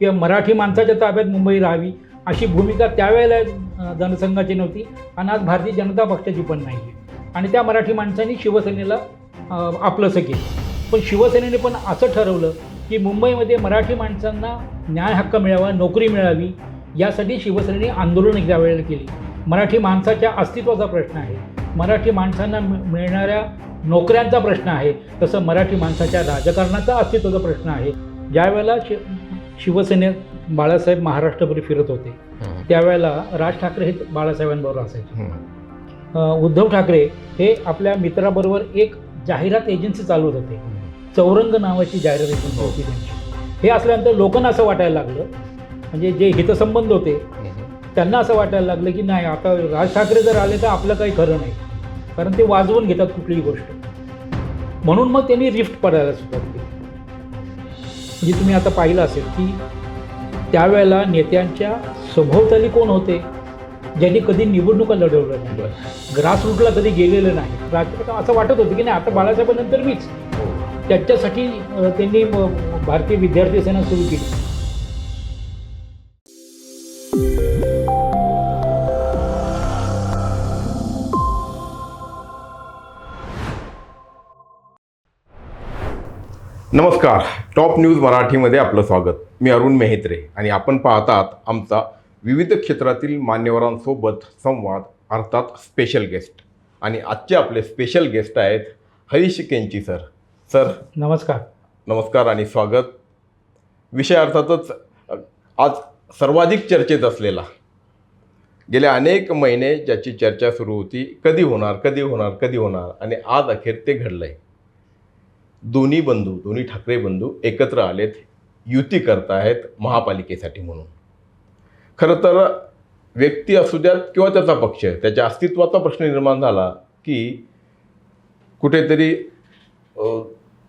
किंवा मराठी माणसाच्या ताब्यात मुंबई राहावी अशी भूमिका त्यावेळेला जनसंघाची नव्हती आणि आज भारतीय जनता पक्षाची पण नाही आहे. आणि त्या मराठी माणसांनी शिवसेनेला आपलंसं केलं. पण शिवसेनेने पण असं ठरवलं की मुंबईमध्ये मराठी माणसांना न्याय हक्क मिळावा, नोकरी मिळावी, यासाठी शिवसेनेने आंदोलन त्यावेळेला केली. मराठी माणसाच्या अस्तित्वाचा प्रश्न आहे, मराठी माणसांना मिळणाऱ्या नोकऱ्यांचा प्रश्न आहे, तसं मराठी माणसाच्या राजकारणाचा अस्तित्वाचा प्रश्न आहे. ज्यावेळेला शिवसेनेत बाळासाहेब महाराष्ट्रभर फिरत होते त्यावेळेला राज ठाकरे हे बाळासाहेबांबरोबर असायचे. उद्धव ठाकरे हे आपल्या मित्राबरोबर एक जाहिरात एजन्सी चालवत होते, चौरंग नावाची जाहिरात एजन्सी होती त्यांची. हे असल्यानंतर लोकांना असं वाटायला लागलं, म्हणजे जे हितसंबंध होते त्यांना असं वाटायला लागलं की नाही, आता राज ठाकरे जर आले तर आपलं काही खरं नाही, कारण ते वाजवून घेतात कुठलीही गोष्ट. म्हणून मग त्यांनी रिफ्ट पडायला सुरुवात केली. म्हणजे तुम्ही आता पाहिलं असेल की त्यावेळेला नेत्यांच्या सभोवताली कोण होते, ज्यांनी कधी निवडणुका लढवल्या नाही, ग्रासरूटला कधी गेलेलं नाही. राजकारणात असं वाटत होतं की नाही, आता बाळासाहेबांनंतर मीच. त्याच्यासाठी त्यांनी भारतीय विद्यार्थी सेना सुरू केली. नमस्कार, टॉप न्यूज मराठीमध्ये आपलं स्वागत. मी अरुण मेहत्रे आणि आपण पाहतात आमचा विविध क्षेत्रातील मान्यवरांसोबत संवाद, अर्थात स्पेशल गेस्ट. आणि आजचे आपले स्पेशल गेस्ट आहेत हरीश केंची सर. सर नमस्कार. नमस्कार आणि स्वागत. विषय अर्थातच आज सर्वाधिक चर्चेत असलेला, गेले अनेक महिने ज्याची चर्चा सुरू होती, कधी होणार कधी होणार कधी होणार, आणि आज अखेर ते घडलं आहे. दोन्ही ठाकरे बंधू एकत्र आलेत, युती करतायत महापालिकेसाठी. म्हणून खरं तर व्यक्ती असू द्यात किंवा त्याचा पक्ष, त्याच्या अस्तित्वाचा प्रश्न निर्माण झाला की कुठेतरी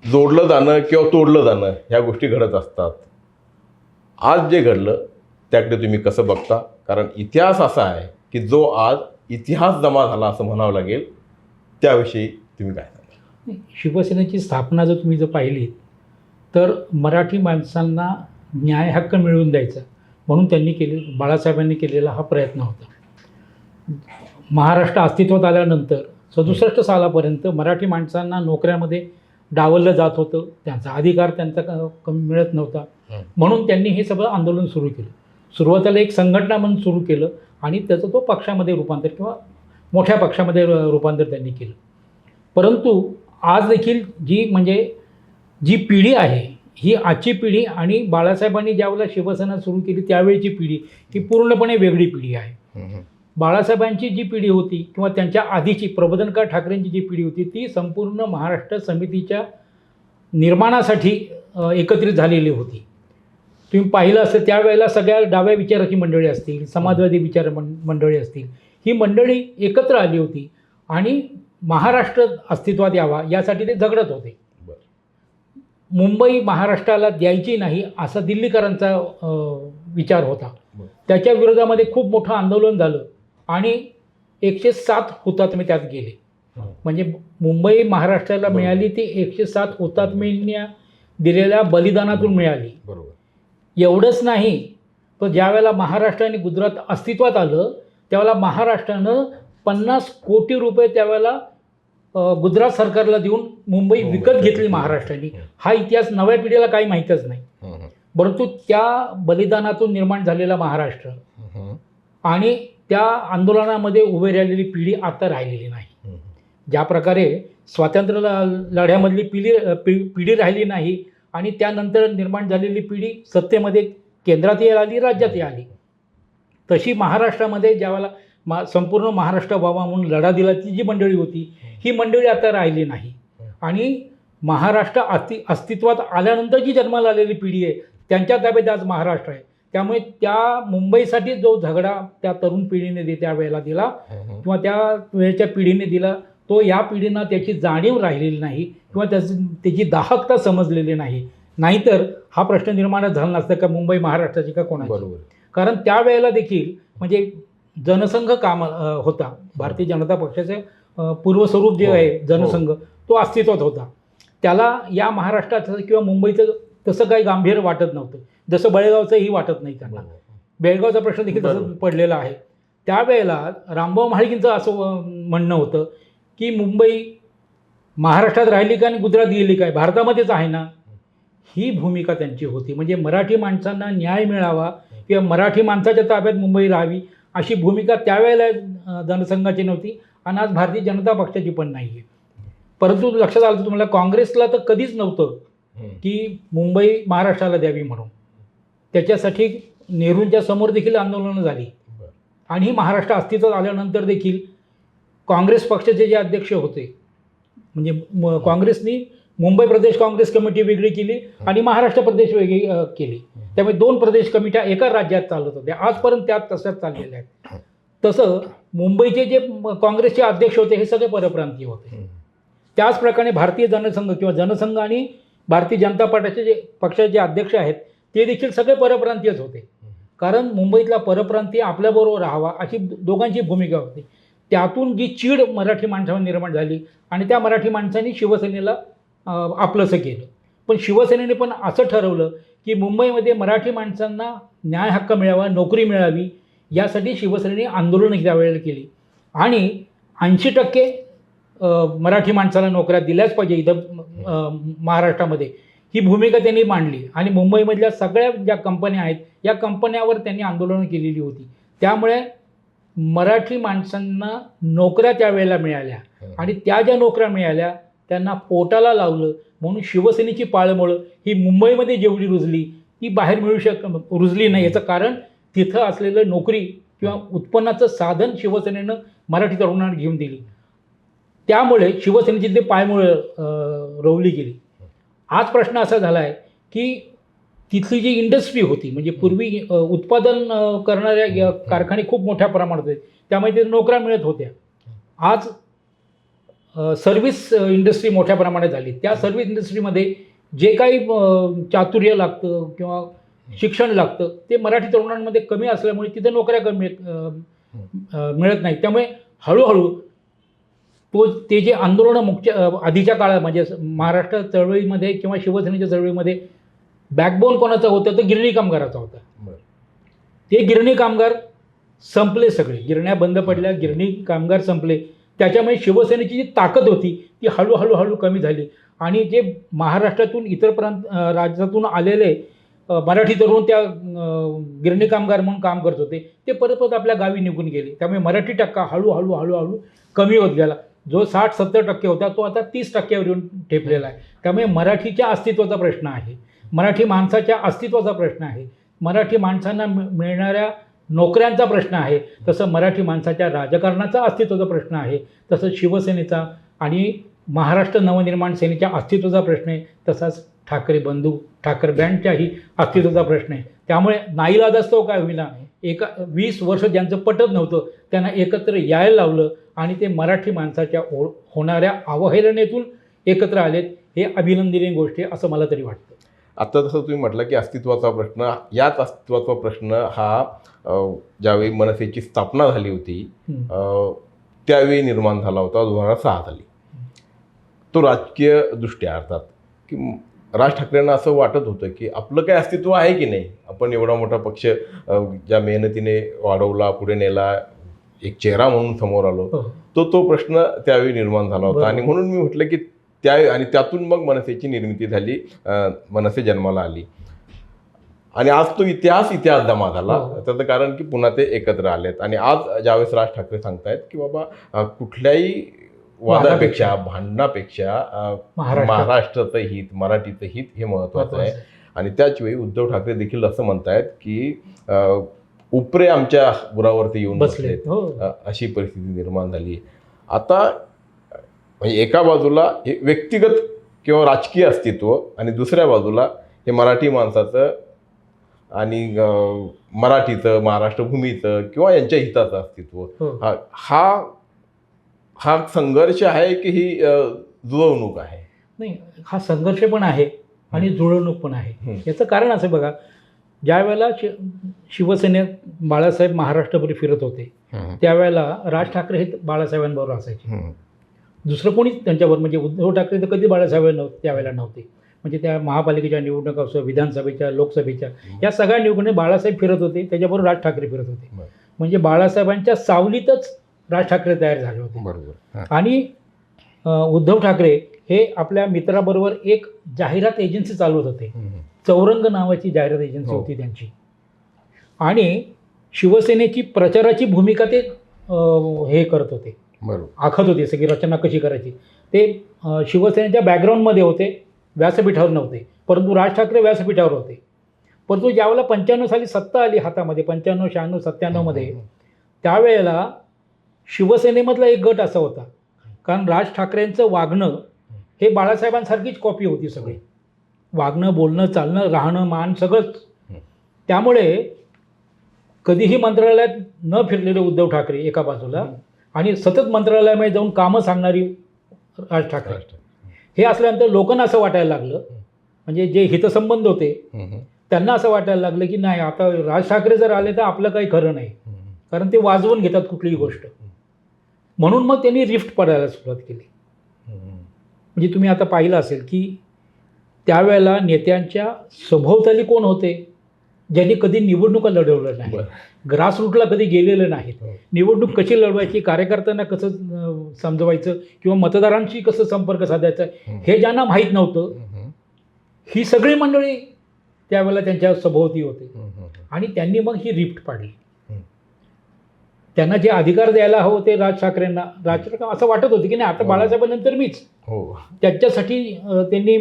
जोडलं जाणं किंवा तोडलं जाणं ह्या गोष्टी घडत असतात. आज जे घडलं त्याकडे तुम्ही कसं बघता? कारण इतिहास असा आहे की जो आज इतिहास जमा झाला असं म्हणावं लागेल. त्याविषयी तुम्ही काय सांगा? शिवसेनेची स्थापना जर पाहिली तर मराठी माणसांना न्याय हक्क मिळवून द्यायचा म्हणून बाळासाहेबांनी केलेला हा प्रयत्न होता. महाराष्ट्र अस्तित्वात आल्यानंतर 67 सालापर्यंत मराठी माणसांना नोकऱ्यामध्ये डावललं जात होतं, त्यांचा अधिकार त्यांचा कमी मिळत नव्हता. म्हणून त्यांनी हे सगळं आंदोलन सुरू केलं. सुरुवातीला एक संघटना म्हणून सुरू केलं आणि त्याचं तो पक्षामध्ये रूपांतर किंवा मोठ्या पक्षामध्ये रूपांतर त्यांनी केलं. परंतु आज देखील जी पिढी आहे ही आजची पिढी आणि बाळासाहेबांनी ज्यावेळेला शिवसेना सुरू केली त्यावेळीची पिढी ही पूर्णपणे वेगळी पिढी आहे. बाळासाहेबांची जी पिढी होती किंवा त्यांच्या आधीची प्रबोधनकार ठाकरेंची जी पिढी होती ती संपूर्ण महाराष्ट्र समितीच्या निर्माणासाठी एकत्रित झालेली होती. तुम्ही पाहिलं असेल त्यावेळेला सगळ्या डाव्या विचाराची मंडळी असतील, समाजवादी विचार मंडळी असतील, ही मंडळी एकत्र आली होती आणि महाराष्ट्र अस्तित्वात यावा यासाठी ते झगडत होते. मुंबई महाराष्ट्राला द्यायची नाही असा दिल्लीकरांचा विचार होता. त्याच्या विरोधामध्ये खूप मोठं आंदोलन झालं आणि 107 हुतात्मे त्यात गेले. म्हणजे मुंबई महाराष्ट्राला मिळाली ती 107 हुतात्म्यांनी दिलेल्या बलिदानातून मिळाली. एवढंच नाही, तर ज्यावेळेला महाराष्ट्र आणि गुजरात अस्तित्वात आलं त्यावेळेला महाराष्ट्रानं 50 कोटी रुपये त्यावेळेला गुजरात सरकारला देऊन मुंबई विकत घेतली महाराष्ट्राने. हा इतिहास नव्या पिढीला काही माहीतच नाही. परंतु त्या बलिदानातून निर्माण झालेला महाराष्ट्र आणि त्या आंदोलनामध्ये उभे राहिलेली पिढी आता राहिलेली नाही. ज्या प्रकारे स्वातंत्र्य लढ्यामधली पिढी राहिली नाही आणि त्यानंतर निर्माण झालेली पिढी सत्तेमध्ये केंद्रातही आली, राज्यातही आली, तशी महाराष्ट्रामध्ये ज्यावेळेला संपूर्ण महाराष्ट्र व्हावा म्हणून लढा दिला ती जी मंडळी होती ही मंडळी आता राहिली नाही. आणि महाराष्ट्र अस्तित्वात आल्यानंतर जी जन्माला आलेली पिढी आहे त्यांच्या ताब्यात आज महाराष्ट्र आहे. त्यामुळे त्या मुंबईसाठी जो झगडा त्या तरुण पिढीने त्यावेळेला दिला किंवा त्या वेळच्या पिढीने दिला तो या पिढीनं त्याची जाणीव राहिलेली नाही किंवा त्याची दाहकता समजलेली नाही. नाहीतर हा प्रश्न निर्माणच झाला नसता का मुंबई महाराष्ट्राची का कोणाची. बरोबर. कारण त्यावेळेला देखील म्हणजे जनसंघ होता. भारतीय जनता पक्षाचे पूर्वस्वरूप जे आहे जनसंघ तो अस्तित्वात होता. त्याला या महाराष्ट्राचं किंवा मुंबईचं तसं काही गांभीर्य वाटत नव्हतं. जसं बेळगावचंही वाटत नाही त्यांना. बेळगावचा प्रश्न देखील तसं बरोबर. पडलेला आहे. त्यावेळेला रामभाऊ म्हाळगींचं असं म्हणणं होतं की मुंबई महाराष्ट्रात राहिली का आणि गुजरात गेली काय, भारतामध्येच आहे ना, ही भूमिका त्यांची होती. म्हणजे मराठी माणसांना न्याय मिळावा किंवा मराठी माणसाच्या ताब्यात मुंबई राहावी अशी भूमिका त्यावेळेला जनसंघाची नव्हती आणि आज भारतीय जनता पक्षाची पण नाही आहे. परंतु लक्षात आलं तुम्हाला, काँग्रेसला तर कधीच नव्हतं की मुंबई महाराष्ट्राला द्यावी म्हणून. त्याच्यासाठी नेहरूंच्या समोर देखील आंदोलनं झाली आणि ही महाराष्ट्र अस्तित्वात आल्यानंतर देखील काँग्रेस पक्षाचे जे अध्यक्ष होते, म्हणजे काँग्रेसनी मुंबई प्रदेश काँग्रेस कमिटी वेगळी केली आणि महाराष्ट्र प्रदेश वेगळी केली. त्यामुळे 2 प्रदेश कमिट्या एका राज्यात चालत होत्या. आजपर्यंत त्यात तशाच चाललेल्या आहेत. तसं मुंबईचे जे काँग्रेसचे अध्यक्ष होते हे सगळे परप्रांतीय होते. त्याचप्रकारे भारतीय जनसंघ किंवा जनसंघ आणि भारतीय जनता पक्षाचे जे अध्यक्ष आहेत ते देखील सगळे परप्रांतीयच होते. कारण मुंबईतला परप्रांतीय आपल्याबरोबर राहावा अशी दोघांची भूमिका होती. त्यातून जी चीड मराठी माणसावर निर्माण झाली आणि त्या मराठी माणसांनी शिवसेनेला आपलंसं केलं. पण शिवसेनेने पण असं ठरवलं की मुंबईमध्ये मराठी माणसांना न्याय हक्क मिळावा, नोकरी मिळावी यासाठी शिवसेनेने आंदोलनं त्यावेळेला केली आणि 80% मराठी माणसाला नोकऱ्या दिल्याच पाहिजे इथं महाराष्ट्रामध्ये, ही भूमिका त्यांनी मांडली. आणि मुंबईमधल्या सगळ्या ज्या कंपन्या आहेत या कंपन्यावर त्यांनी आंदोलनं केलेली होती. त्यामुळे मराठी माणसांना नोकऱ्या त्यावेळेला मिळाल्या आणि त्या ज्या नोकऱ्या मिळाल्या त्यांना पोटाला लावलं. म्हणून शिवसेनेची पाळंमुळं ही मुंबईमध्ये जेवढी रुजली ती बाहेर रुजली नाही. याचं कारण तिथं असलेलं नोकरी किंवा उत्पन्नाचं साधन शिवसेनेनं मराठी तरुणांना घेऊन दिली. त्यामुळे शिवसेनेची ते पायमुळं रोवली गेली. आज प्रश्न असा झाला आहे की तिथली जी इंडस्ट्री होती, म्हणजे पूर्वी उत्पादन करणाऱ्या कारखाने खूप मोठ्या प्रमाणात होते, त्यामुळे ते नोकऱ्या मिळत होत्या. आज सर्व्हिस इंडस्ट्री मोठ्या प्रमाणात झाली. त्या सर्व्हिस इंडस्ट्रीमध्ये जे काही चातुर्य लागतं किंवा शिक्षण लागतं ते मराठी तरुणांमध्ये कमी असल्यामुळे तिथे नोकऱ्या कमी मिळत नाही. त्यामुळे हळूहळू ते जे आंदोलनं मुख्य आधीच्या काळात म्हणजे महाराष्ट्र चळवळीमध्ये किंवा शिवसेनेच्या चळवळीमध्ये बॅकबोन कोणाचं होतं तर गिरणी कामगाराचा होता. ते गिरणी कामगार संपले, सगळे गिरण्या बंद पडल्या, गिरणी कामगार संपले. त्याच्यामुळे शिवसेनेची जी ताकद होती ती हळूहळू कमी झाली आणि जे महाराष्ट्रातून इतर राज्यातून आलेले मराठी तरुण त्या गिरणी कामगार म्हणून काम करत होते ते परत आपल्या गावी निघून गेले. त्यामुळे मराठी टक्का हळूहळू कमी होत गेला. जो 60-70% होता तो आता 30%वर येऊन ठेपलेला आहे. त्यामुळे मराठीच्या अस्तित्वाचा प्रश्न आहे, मराठी माणसाच्या अस्तित्वाचा प्रश्न आहे, मराठी माणसांना मिळणाऱ्या नोकऱ्यांचा प्रश्न आहे. तसं मराठी माणसाच्या राजकारणाचा अस्तित्वाचा प्रश्न आहे. तसं शिवसेनेचा आणि महाराष्ट्र नवनिर्माण सेनेच्या अस्तित्वाचा प्रश्न आहे. तसाच ठाकरे बंधू ठाकरे बँडच्याही अस्तित्वाचा प्रश्न आहे. त्यामुळे नाईलाजास्तव काय होईना 20 वर्ष ज्यांचं पटत नव्हतं त्यांना एकत्र यायला लावलं आणि ते मराठी माणसाच्या होणाऱ्या अवहेलनेतून एकत्र आलेत. हे अभिनंदनीय गोष्ट आहे असं मला तरी वाटतं. आता जसं तुम्ही म्हटलं की अस्तित्वाचा प्रश्न, याच अस्तित्वाचा प्रश्न हा ज्यावेळी मनसेची स्थापना झाली होती त्यावेळी निर्माण झाला होता, 2006 साली. तो राजकीय दृष्ट्या अर्थात की राज ठाकरेंना असं वाटत होतं की आपलं काय अस्तित्व आहे की नाही, आपण एवढा मोठा पक्ष ज्या मेहनतीने वाढवला, पुढे नेला, एक चेहरा म्हणून समोर आलो, तो प्रश्न त्यावेळी निर्माण झाला होता. आणि म्हणून मी म्हटलं की आणि त्यातून मग मनसेची निर्मिती झाली, मनसे जन्माला आली आणि आज तो इतिहास जमा झाला. त्याचं कारण की पुन्हा ते एकत्र आलेत. आणि आज ज्यावेळेस राज ठाकरे सांगतायत की बाबा कुठल्याही वादापेक्षा, भांडणापेक्षा महाराष्ट्राचं हित, मराठीचं हित हे महत्त्वाचं आहे. आणि त्याच वेळी उद्धव ठाकरे देखील असं म्हणतायत की उपरे आमच्या बुरावरती येऊन बसलेत, अशी परिस्थिती निर्माण झाली. आता म्हणजे एका बाजूला हे व्यक्तिगत किंवा राजकीय अस्तित्व आणि दुसऱ्या बाजूला हे मराठी माणसाचं आणि मराठीचं, महाराष्ट्र भूमीचं किंवा यांच्या हिताचं अस्तित्व, हा संघर्ष आहे की ही जुळवणूक आहे? नाही, हा संघर्ष पण आहे आणि जुळवणूक पण आहे. याचं कारण असं बघा, ज्या वेळेला शिवसेनेत बाळासाहेब महाराष्ट्रभर फिरत होते त्यावेळेला राज ठाकरे हे बाळासाहेबांबरोबर असायचे. दुसरं कोणीच त्यांच्याबरोबर, म्हणजे उद्धव ठाकरे तर कधी बाळासाहेब त्यावेळेला नव्हते. म्हणजे त्या महापालिकेच्या निवडणुका असो, विधानसभेच्या, लोकसभेच्या, या सगळ्या निवडणुकीत बाळासाहेब फिरत होते, त्याच्याबरोबर राज ठाकरे फिरत होते. म्हणजे बाळासाहेबांच्या सावलीतच राज ठाकरे तयार झाले होते. बरोबर. आणि उद्धव ठाकरे हे आपल्या मित्राबरोबर एक जाहिरात एजन्सी चालवत होते. चौरंग नावाची जाहिरात एजन्सी होती त्यांची. आणि शिवसेनेची प्रचाराची भूमिका ते हे करत होते, बरोबर, आखत होते, सगळी रचना कशी करायची. ते शिवसेनेच्या बॅकग्राऊंडमध्ये होते, व्यासपीठावर नव्हते, परंतु राज ठाकरे व्यासपीठावर होते. परंतु ज्यावेळेला 95 साली सत्ता आली हातामध्ये, 95, 96, 97मध्ये, त्यावेळेला शिवसेनेमधला एक गट असा होता, कारण राज ठाकरेंचं वागणं हे बाळासाहेबांसारखीच कॉपी होती सगळी, वागणं, बोलणं, चालणं, राहणं, मान सगळंच. त्यामुळे कधीही मंत्रालयात न फिरलेले उद्धव ठाकरे एका बाजूला, आणि सतत मंत्रालयामध्ये जाऊन कामं सांगणारी राज ठाकरे, हे असल्यानंतर लोकांना असं वाटायला लागलं, म्हणजे जे हितसंबंध होते त्यांना असं वाटायला लागलं की नाही, आता राज ठाकरे जर आले तर आपलं काही खरं नाही, कारण ते वाजवून घेतात कुठलीही गोष्ट. म्हणून मग त्यांनी रिफ्ट पडायला सुरुवात केली. म्हणजे तुम्ही आता पाहिलं असेल की त्यावेळेला नेत्यांच्या सभोवताली कोण होते, ज्यांनी कधी निवडणुका लढवल्या नाही, ग्रासरूटला कधी गेलेलं नाहीत, निवडणूक कशी लढवायची, कार्यकर्त्यांना कसं समजवायचं किंवा मतदारांशी कसं संपर्क साधायचा हे ज्यांना माहीत नव्हतं, ही सगळी मंडळी त्यावेळेला त्यांच्या सभोवती होते. आणि त्यांनी मग ही रिफ्ट पाडली. त्यांना जे अधिकार द्यायला हवं ते राज ठाकरेंना, असं वाटत होतं की नाही, आता बाळासाहेबांनंतर मीच. त्याच्यासाठी त्यांनी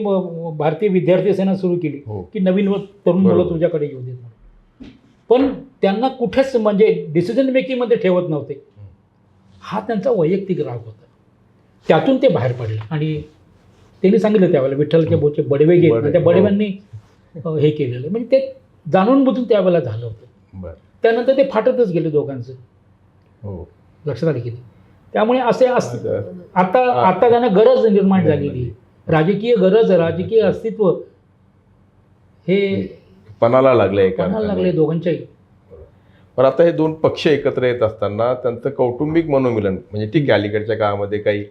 भारतीय विद्यार्थी सेना सुरू केली की नवीन तरुण मुलं तुझ्याकडे येऊ देत म्हणून. पण त्यांना कुठेच म्हणजे डिसिजन मेकिंगमध्ये ठेवत नव्हते. हा त्यांचा वैयक्तिक राग होता. त्यातून ते बाहेर पडले. आणि त्यांनी सांगितलं त्यावेळेला विठ्ठल के बोचे बडवे घेत, त्या बडव्यांनी हे केलेलं, म्हणजे ते जाणून बुजून त्यावेळेला झालं होतं. त्यानंतर ते फाटतच गेले दोघांचं. लक्षात आलं की नाही. त्यामुळे असे आता त्यांना गरज निर्माण झालेली, राजकीय गरज, राजकीय अस्तित्व हे पणाला लागले दोघांच्याही. पण आता हे दोन पक्ष एकत्र येत असताना त्यांचं कौटुंबिक मनोमिलन, म्हणजे ठीक आहे, अलीकडच्या काळामध्ये काही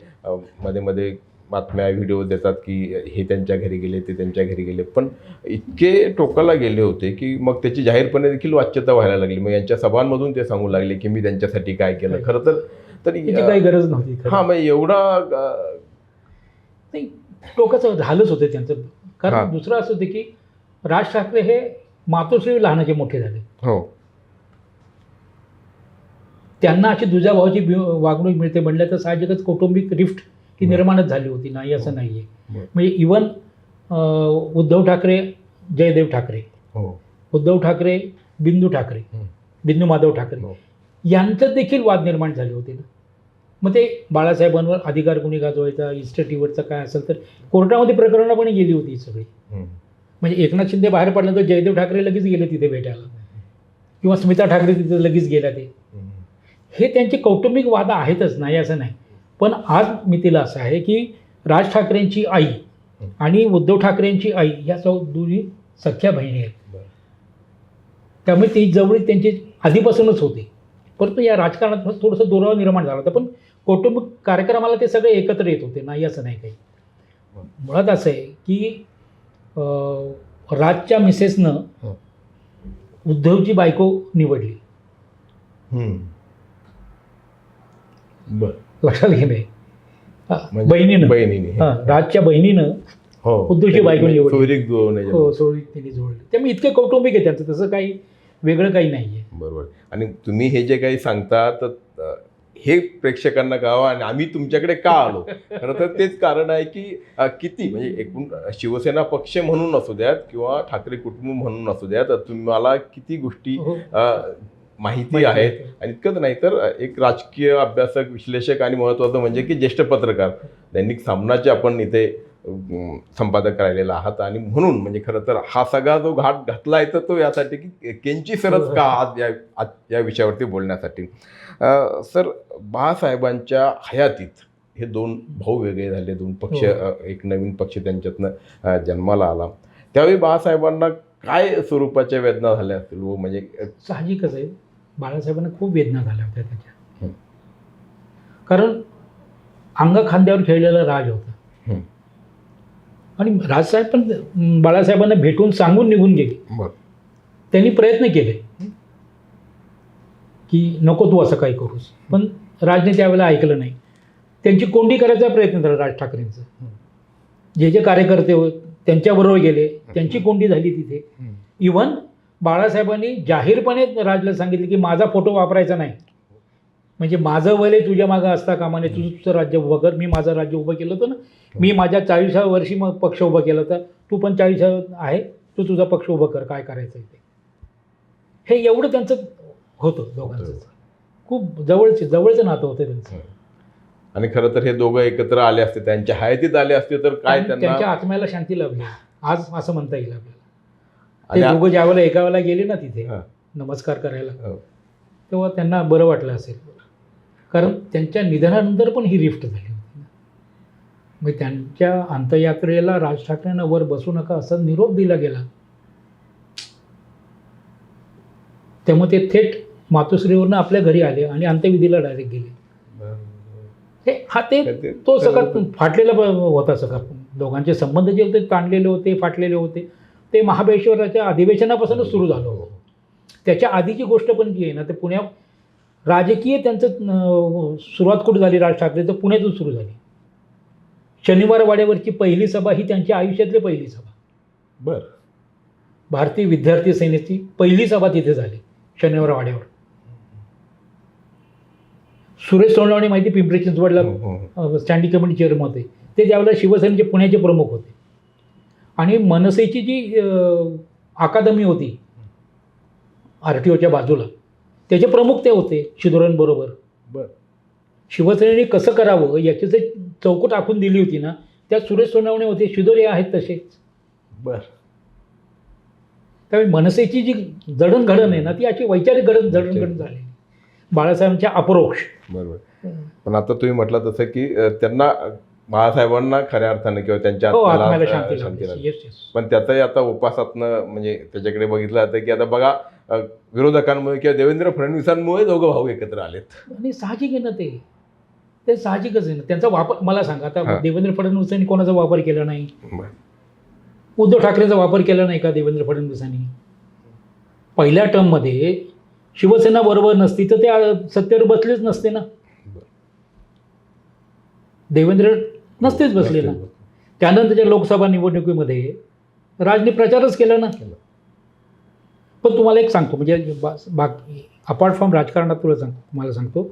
मध्ये मध्ये बातम्या, व्हिडिओ देतात की हे त्यांच्या घरी गेले, ते त्यांच्या घरी गेले, पण इतके टोकाला गेले होते की मग त्याची जाहीरपणे देखील वाच्यता व्हायला लागली. मग यांच्या सभांमधून ते सांगू लागले की मी त्यांच्यासाठी काय केलं. खरं तर काही गरज नव्हती. हां, मग एवढा नाही, टोकाचं झालंच होतं त्यांचं. कारण दुसरं असं होतं की राज ठाकरे हे मातोश्री लहानाचे मोठे झाले. त्यांना अशी दुजा भावाची वागणूक मिळते म्हणलं तर साहजिकच कौटुंबिक रिफ्ट ही निर्माणच झाली होती. नाही असं नाही आहे. म्हणजे इवन उद्धव ठाकरे, जयदेव ठाकरे, उद्धव ठाकरे, बिंदू माधव ठाकरे यांच्यात देखील वाद निर्माण झाले होते ना. मग ते बाळासाहेबांवर अधिकार कोणी गाजवायचा, इस्टेटीवरचा काय असेल तर कोर्टामध्ये प्रकरणं पण गेली होती सगळी. म्हणजे एकनाथ शिंदे बाहेर पडल्यानंतर जयदेव ठाकरे लगेच गेले तिथे भेटायला, किंवा स्मिता ठाकरे तिथे लगेच गेल्या. हे त्यांचे कौटुंबिक वाद आहेतच, नाही असं नाही. पण आज मितीला असं आहे की राज ठाकरेंची आई आणि उद्धव ठाकरेंची आई या दोन्ही सख्या बहिणी आहेत. त्यामुळे ती जवळीक त्यांची आधीपासूनच होती. परंतु या राजकारणात थोडंसं दुरावा निर्माण झाला होता. पण कौटुंबिक कार्यक्रमाला ते सगळे एकत्र येत होते, नाही असं नाही काही. मुळात असं आहे की राजच्या मिसेसनं उद्धवची बायको निवडली. लक्षात घे नाही, बहिणीनं, राजच्या बहिणीनं उद्धवची बायको निवडली. सोयरीक त्यांनी जोडली. त्यामुळे इतके कौटुंबिक आहे त्यांचं, तसं काही वेगळं काही नाही आहे. बरोबर. आणि तुम्ही हे जे काही सांगता तर हे प्रेक्षकांना कळावं आणि आम्ही तुमच्याकडे का आलो, खरं तर तेच कारण आहे की किती म्हणजे एकूण शिवसेना पक्ष म्हणून असू द्यात किंवा ठाकरे कुटुंब म्हणून असू द्यात, तुम्हाला किती गोष्टी माहिती आहेत. आणि इतकंच नाही तर एक राजकीय अभ्यासक, विश्लेषक आणि महत्त्वाचं म्हणजे की ज्येष्ठ पत्रकार, दैनिक सामनाचे आपण इथे संपादक राहिलेला आहात. आणि म्हणून म्हणजे खरं तर हा सगळा जो घाट घातला आहे तर तो यासाठी की केंची सरच का आज या विषयावरती बोलण्यासाठी. सर, बाळासाहेबांच्या हयातीत हे दोन भाऊ वेगळे झाले, दोन पक्ष, एक नवीन पक्ष त्यांच्यातनं जन्माला आला. त्यावेळी बाळासाहेबांना काय स्वरूपाच्या वेदना झाल्या असतील? व म्हणजे साहजिकच आहे, बाळासाहेबांना खूप वेदना झाल्या होत्या त्याच्या. कारण अंग खांद्यावर खेळलेला राज होता. आणि राजसाहेब पण बाळासाहेबांना भेटून सांगून निघून गेले. बरं. त्यांनी प्रयत्न केले की नको तू असं काही करूस, पण राजने त्यावेळेला ऐकलं नाही. त्यांची कोंडी करायचा प्रयत्न झाला राज ठाकरेंचं. जे जे कार्यकर्ते होते त्यांच्याबरोबर गेले, त्यांची कोंडी झाली तिथे. इव्हन बाळासाहेबांनी जाहीरपणे राजला सांगितले की माझा फोटो वापरायचा नाही, म्हणजे माझं वय तुझ्या मागं असता कामा नये, तुझं राज्य उभं कर. मी माझं राज्य उभं केलं होतं ना, मी माझ्या 40व्या वर्षी मग पक्ष उभा केला होता, तू पण 40 आहे, तू तुझा पक्ष उभं कर, काय करायचं ते. हे एवढं त्यांचं होतं दोघांचं, खूप जवळचं नातं होतं त्यांचं. आणि खरं तर हे दोघं एकत्र आले असते, त्यांच्या हयातीत आले असते तर काय त्यांच्या आत्म्याला शांती लाभली आज असं म्हणता येईल आपल्याला. ते दोघं ज्या वेळेला एका वेळेला गेले ना तिथे नमस्कार करायला, तेव्हा त्यांना बरं वाटलं असेल, कारण त्यांच्या निधनानंतर पण ही रिफ्ट झाली होती. मग त्यांच्या अंत्ययात्रेला राज ठाकरेंना वर बसू नका असा निरोप दिला गेला. त्यामुळे ते थेट मातोश्रीवरनं आपल्या घरी आले आणि अंत्यविधीला डायरेक्ट गेले. तो सगळा फाटलेला होता सगळा. दोघांचे संबंध जे होते ताणलेले होते, फाटलेले होते. ते महाबळेश्वराच्या अधिवेशनापासूनच सुरू झालं होतं. त्याच्या आधीची गोष्ट पण जी आहे ना, ते पुण्यात राजकीय त्यांचं सुरुवात कुठं झाली राज ठाकरे, तर पुण्यातून सुरू झाली. शनिवार वाड्यावरची पहिली सभा ही त्यांच्या आयुष्यातली पहिली सभा. बरं. भारतीय विद्यार्थी सेनेची पहिली सभा तिथे झाली शनिवार वाड्यावर. सुरेश सोनवणे माहिती पिंपरी चिंचवडला स्टँडिंग कमिटी चेअरमन होते. ते त्यावेळेला शिवसेनेचे पुण्याचे प्रमुख होते. आणि मनसेची जी अकादमी होती RTOच्या बाजूला, त्याचे प्रमुख ते होते शिदोरेंबरोबर. बरं. शिवसेनेने कसं करावं याची जे चौकट आखून दिली होती ना, त्यात सुरेश सोनवणे होते, शिदोरे आहेत तसेच. बरं. त्यामुळे मनसेची जी जडणघडण आहे ना, ती अशी वैचारिक जडणघडण झाली बाळासाहेबांच्या अपरोक्ष. बरोबर. पण आता तुम्ही म्हटलं तसं की त्यांना बाळासाहेबांना खऱ्या अर्थानं किंवा त्यांच्या आत्म्याला शांती शांती लागली. पण त्यातही आता उपासातनं म्हणजे त्याच्याकडे बघितलं जातं की आता बघा विरोधकांमुळे किंवा देवेंद्र फडणवीसांमुळे दोघं भाऊ एकत्र आलेत. आणि साहजिक आहे ना, ते साहजिकच आहे ना. त्यांचा वापर मला सांगा, आता देवेंद्र फडणवीसांनी कोणाचा वापर केला नाही? उद्धव ठाकरेंचा वापर केला नाही का देवेंद्र फडणवीसांनी? पहिल्या टर्ममध्ये शिवसेना बरोबर नसती तर ते सत्तेवर बसलेच नसते ना, देवेंद्र नसतेच बसले ना. त्यानंतरच्या लोकसभा निवडणुकीमध्ये राजने प्रचारच केला ना. पण तुम्हाला एक सांगतो, म्हणजे बाकी अपार्ट फ्रॉम राजकारणात तुम्हाला सांगतो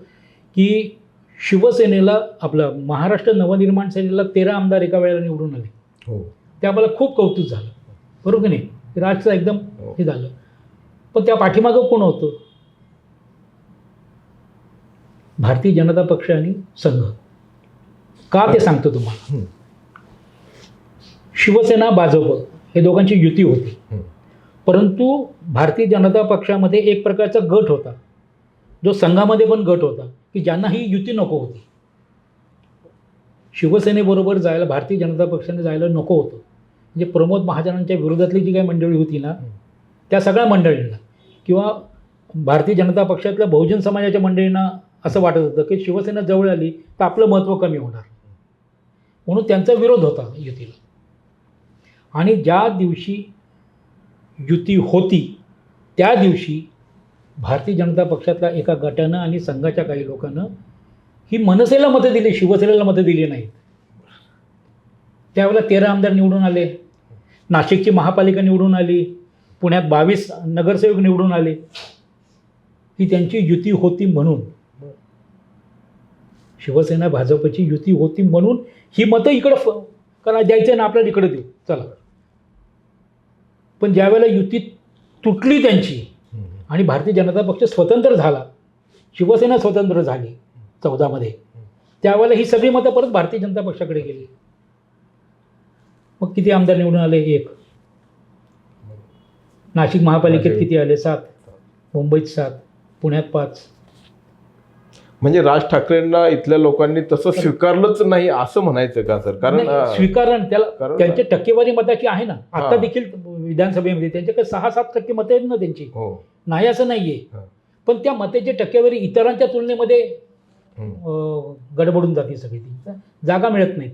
की शिवसेनेला आपलं महाराष्ट्र नवनिर्माण सेनेला 13 आमदार एका वेळेला निवडून आले. ते आम्हाला खूप कौतुक झालं, बरोबर की नाही? राजचं एकदम हे झालं. पण त्या पाठीमागं कोण होतं? भारतीय जनता पक्ष आणि संघ. का ते सांगतो तुम्हाला. शिवसेना भाजप हे दोघांची युती होती, परंतु भारतीय जनता पक्षामध्ये एक प्रकारचा गट होता, जो संघामध्ये पण गट होता, की ज्यांना ही युती नको होती. शिवसेनेबरोबर जायला भारतीय जनता पक्षाने जायला नको होतं. म्हणजे प्रमोद महाजनांच्या विरोधातली जी काही मंडळी होती ना, त्या सगळ्या मंडळींना किंवा भारतीय जनता पक्षातल्या बहुजन समाजाच्या मंडळींना असं वाटत होतं की शिवसेना जवळ आली तर आपलं महत्त्व कमी होणार, म्हणून त्यांचा विरोध होता युतीला. आणि ज्या दिवशी युती होती त्या दिवशी भारतीय जनता पक्षातल्या एका गटानं आणि संघाच्या काही लोकांना ही मनसेला मतं दिली, शिवसेनेला मतं दिली नाहीत. त्यावेळेला 13 आमदार निवडून आले, नाशिकची महापालिका निवडून आली, पुण्यात 22 नगरसेवक निवडून आले. ही त्यांची युती होती म्हणून, शिवसेना भाजपची युती होती म्हणून ही मतं इकडं करा, द्यायचं ना आपल्याला इकडं देऊ चला. पण ज्यावेळेला युती तुटली त्यांची आणि भारतीय जनता पक्ष स्वतंत्र झाला, शिवसेना स्वतंत्र झाली 14 मध्ये, त्यावेळेला ही सगळी मतं परत भारतीय जनता पक्षाकडे गेली. मग किती आमदार निवडून आले? 1. नाशिक महापालिकेत किती आले? 7. मुंबईत 7, पुण्यात 5. म्हणजे राज ठाकरेंना इथल्या लोकांनी तसं स्वीकारलंच नाही असं म्हणायचं का सर? कारण स्वीकारलं त्याला, त्यांची टक्केवारी मताची आहे ना. आता देखील विधानसभेमध्ये त्यांच्याकडे 6-7% मतं आहेत ना त्यांची, नाही असं नाहीये. पण त्या मताची टक्केवारी इतरांच्या तुलनेमध्ये गडबडून जाते सगळी, ती जागा मिळत नाही.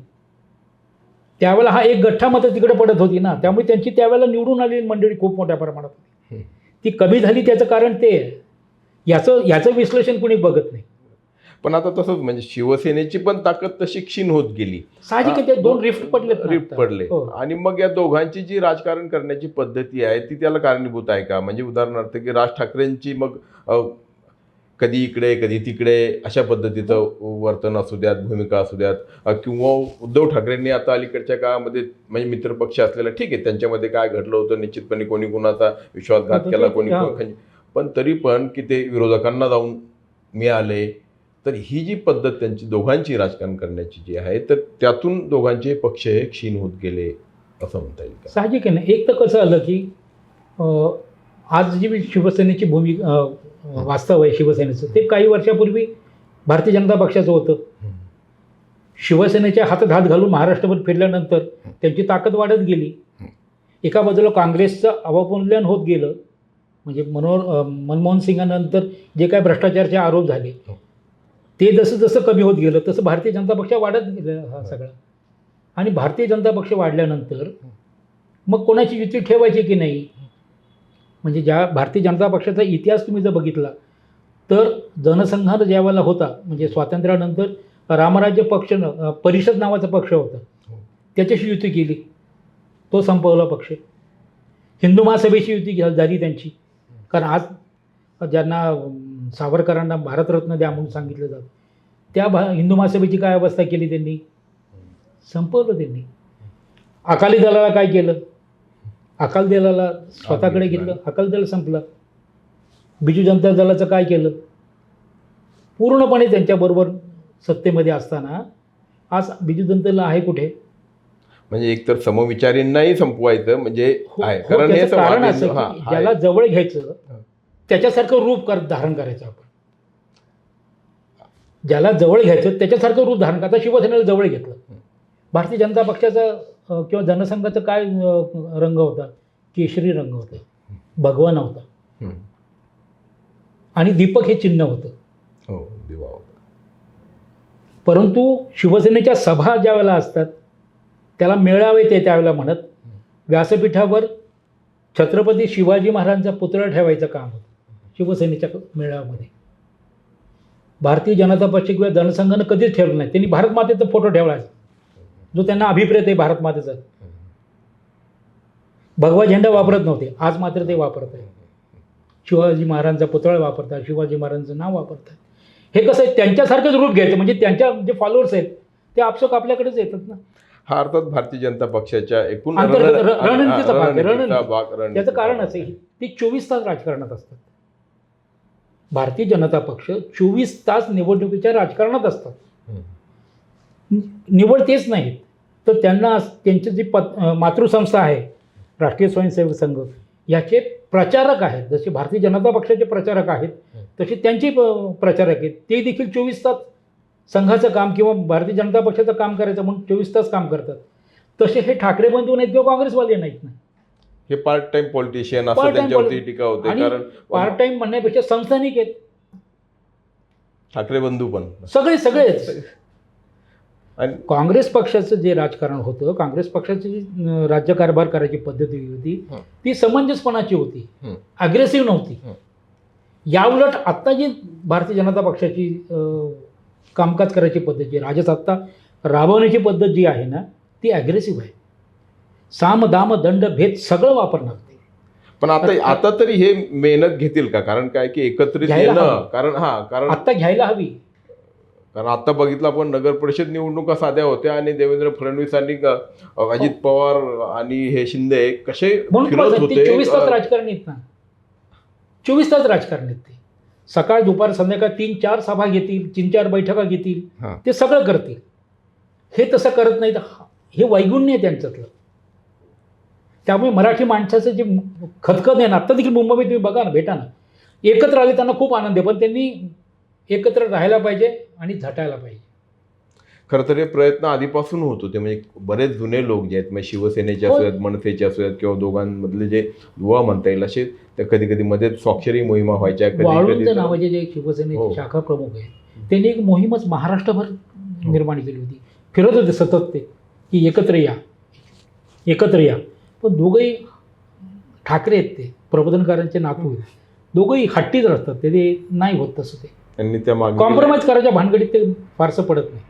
त्यावेळेला हा एक गठ्ठा मतं तिकडे पडत होती ना, त्यामुळे त्यांची त्यावेळेला निवडून आलेली मंडळी खूप मोठ्या प्रमाणात होती. ती कमी झाली त्याचं कारण ते आहे. याचं विश्लेषण कोणी बघत नाही. पण आता तसंच म्हणजे शिवसेनेची पण ताकद तशी क्षीण होत गेली. साहजिक आहे, ते दोन रिफ्ट पडले. रिफ्ट पडले. आणि मग या दोघांची जी राजकारण करण्याची पद्धती आहे ती त्याला कारणीभूत आहे का? म्हणजे उदाहरणार्थ की राज ठाकरेंची मग कधी इकडे कधी तिकडे अशा पद्धतीचं वर्तन असू द्यात, भूमिका असू द्यात, किंवा उद्धव ठाकरेंनी आता अलीकडच्या काळामध्ये म्हणजे मित्रपक्ष असलेला ठीक आहे, त्यांच्यामध्ये काय घडलं होतं निश्चितपणे कोणी कोणाचा विश्वासघात केला, कोणी पण तरी पण की ते विरोधकांना जाऊन मिळाले. तर ही जी पद्धत त्यांची दोघांची राजकारण करण्याची जी आहे तर त्यातून दोघांचे पक्ष हे क्षीण होत गेले असं म्हणता येईल का? साहजिक आहे ना. एक तर कसं आलं की आज जी शिवसेनेची भूमिका वास्तव आहे शिवसेनेचं, ते काही वर्षापूर्वी भारतीय जनता पक्षाचं होतं. शिवसेनेच्या हातात हात घालून महाराष्ट्रभर फिरल्यानंतर त्यांची ताकद वाढत गेली. एका बाजूला काँग्रेसचं अवमूल्यन होत गेलं, म्हणजे मनमोहन सिंगानंतर जे काय भ्रष्टाचाराचे आरोप झाले ते जसं जसं कमी होत गेलं तसं भारतीय जनता पक्ष वाढत गेलं हा सगळा. आणि भारतीय जनता पक्ष वाढल्यानंतर मग कोणाची युती ठेवायची की नाही, म्हणजे ज्या भारतीय जनता पक्षाचा इतिहास तुम्ही जर बघितला तर जनसंघात ज्या वेळेला होता, म्हणजे स्वातंत्र्यानंतर रामराज्य पक्ष परिषद नावाचा पक्ष होता, त्याच्याशी युती केली, तो संपवला पक्ष. हिंदू महासभेची युती झाली त्यांची, कारण आज ज्यांना सावरकरांना भारतरत्न द्या म्हणून सांगितलं जातं त्या हिंदू महासभेची काय अवस्था केली त्यांनी, संपवलं त्यांनी. अकाली दलाला काय केलं, अकाली दलाला स्वतःकडे घेतलं, अकाली दल संपलं. बिजू जनता दलाचं काय केलं, पूर्णपणे त्यांच्याबरोबर सत्तेमध्ये असताना आज बिजू जनता दल आहे कुठे? म्हणजे एकतर समविचारींनाही संपवायचं म्हणजे आहे. कारण हे कारण असं की ज्याला जवळ घ्यायचं त्याच्यासारखं रूप धारण करायचं आपण. ज्याला जवळ घ्यायचं त्याच्यासारखं रूप धारण करता शिवसेनेला जवळ घेतलं. भारतीय जनता पक्षाचा किंवा जनसंघाचा काय रंग होता, केशरी रंग होता, भगवा नव्हता, आणि दीपक हे चिन्ह होतं. दिवा होता. परंतु शिवसेनेच्या सभा ज्या वेळेला असतात त्याला मेळावे ते त्यावेळेला म्हणत, व्यासपीठावर छत्रपती शिवाजी महाराजांचा पुतळा ठेवायचं काम होतं शिवसेनेच्या मेळाव्यामध्ये. भारतीय जनता पक्ष किंवा जनसंघानं कधीच ठेवलं नाही. त्यांनी भारत मातेचा फोटो ठेवलायचा जो त्यांना अभिप्रेत आहे भारत मातेचा. भगवा झेंडा वापरत नव्हते, आज मात्र ते वापरत आहे. शिवाजी महाराजांचा पुतळा वापरतात, शिवाजी महाराजांचं नाव वापरतात. हे कसं आहे, त्यांच्यासारखंच रूप घ्यायचं, म्हणजे त्यांच्या जे फॉलोअर्स आहेत ते आपसुक आपल्याकडेच येतात ना. हा अर्थात भारतीय जनता पक्षाच्या एकूण रणनीतीचा भाग. त्याचं कारण असं आहे ते 24 तास राजकारणात असतात. भारतीय जनता पक्ष 24 तास निवडणुकीच्या राजकारणात असतात. निवड तेच नाहीत तर त्यांना त्यांची जी मातृसंस्था आहे राष्ट्रीय स्वयंसेवक संघ, याचे प्रचारक आहेत. जसे भारतीय जनता पक्षाचे प्रचारक आहेत तसे त्यांचे प्रचारक आहेत. ते देखील 24 तास संघाचं काम किंवा भारतीय जनता पक्षाचं काम करायचं म्हणून 24 तास काम करतात. तसे हे ठाकरे बंधू नाहीत किंवा काँग्रेसवाले नाहीत ना. हे पार्ट टाइम पॉलिटिशियन असं त्यांच्यावरती टीका होते. कारण पार्ट टाइम म्हणण्यापेक्षा संस्थानिक आहेत ठाकरे बंधू पण सगळेच. आणि काँग्रेस पक्षाचं जे राजकारण होतं, काँग्रेस पक्षाची जी राज्यकारभार करायची पद्धती होती ती समंजसपणाची होती, अग्रेसिव्ह नव्हती. याउलट आत्ता जी भारतीय जनता पक्षाची कामकाज करायची पद्धत जी राजसत्ता राबवण्याची पद्धत जी आहे ना ती ॲग्रेसिव्ह आहे. साम दाम दंड भेद सगळं वापरणार ते. पण आता तरी हे मेहनत घेतील का? कारण काय की एकत्रित येणं, कारण आता घ्यायला हवी. कारण आता बघितलं आपण नगर परिषद निवडणुका साध्या होत्या आणि देवेंद्र फडणवीसांनी अजित पवार आणि हे शिंदे कसे फिरत होते. 24 तास राजकारणीत ना, 24 तास राजकारणीत ते सकाळ दुपार संध्याकाळ 3-4 सभा घेतील, 3-4 बैठका घेतील, ते सगळं करतील. हे तसं करत नाहीत. हे वैगुण्य आहे त्यांच्यातलं. त्यामुळे मराठी माणसाचं जे खतखत आहे ना, आत्ता देखील मुंबईत तुम्ही बघा ना, भेटा ना, एकत्र आले त्यांना खूप आनंद आहे. पण त्यांनी एकत्र राहायला पाहिजे आणि झटायला पाहिजे. खरं तर हे प्रयत्न आधीपासून होत होते. म्हणजे बरेच जुने लोक जे आहेत, म्हणजे शिवसेनेचे असुयात, मनसेचे असुयात किंवा दोघांमधले जे युवा म्हणता येईल असे, तर कधी कधी मध्ये स्वाक्षरी मोहिमा व्हायच्या. वाळूंज नावाचे जे शिवसेनेचे शाखा प्रमुख आहेत त्यांनी एक मोहीमच महाराष्ट्रभर निर्माण केली होती. फिरत होते सतत ते की एकत्र या, एकत्र या. पण दोघंही ठाकरे आहेत, ते प्रबोधनकारांचे नातू आहेत, दोघंही हट्टीच असतात, ते नाही होत तसं. ते त्यांनी त्या मागे कॉम्प्रोमाइज करायच्या भानगडीत ते फारसं पडत नाही.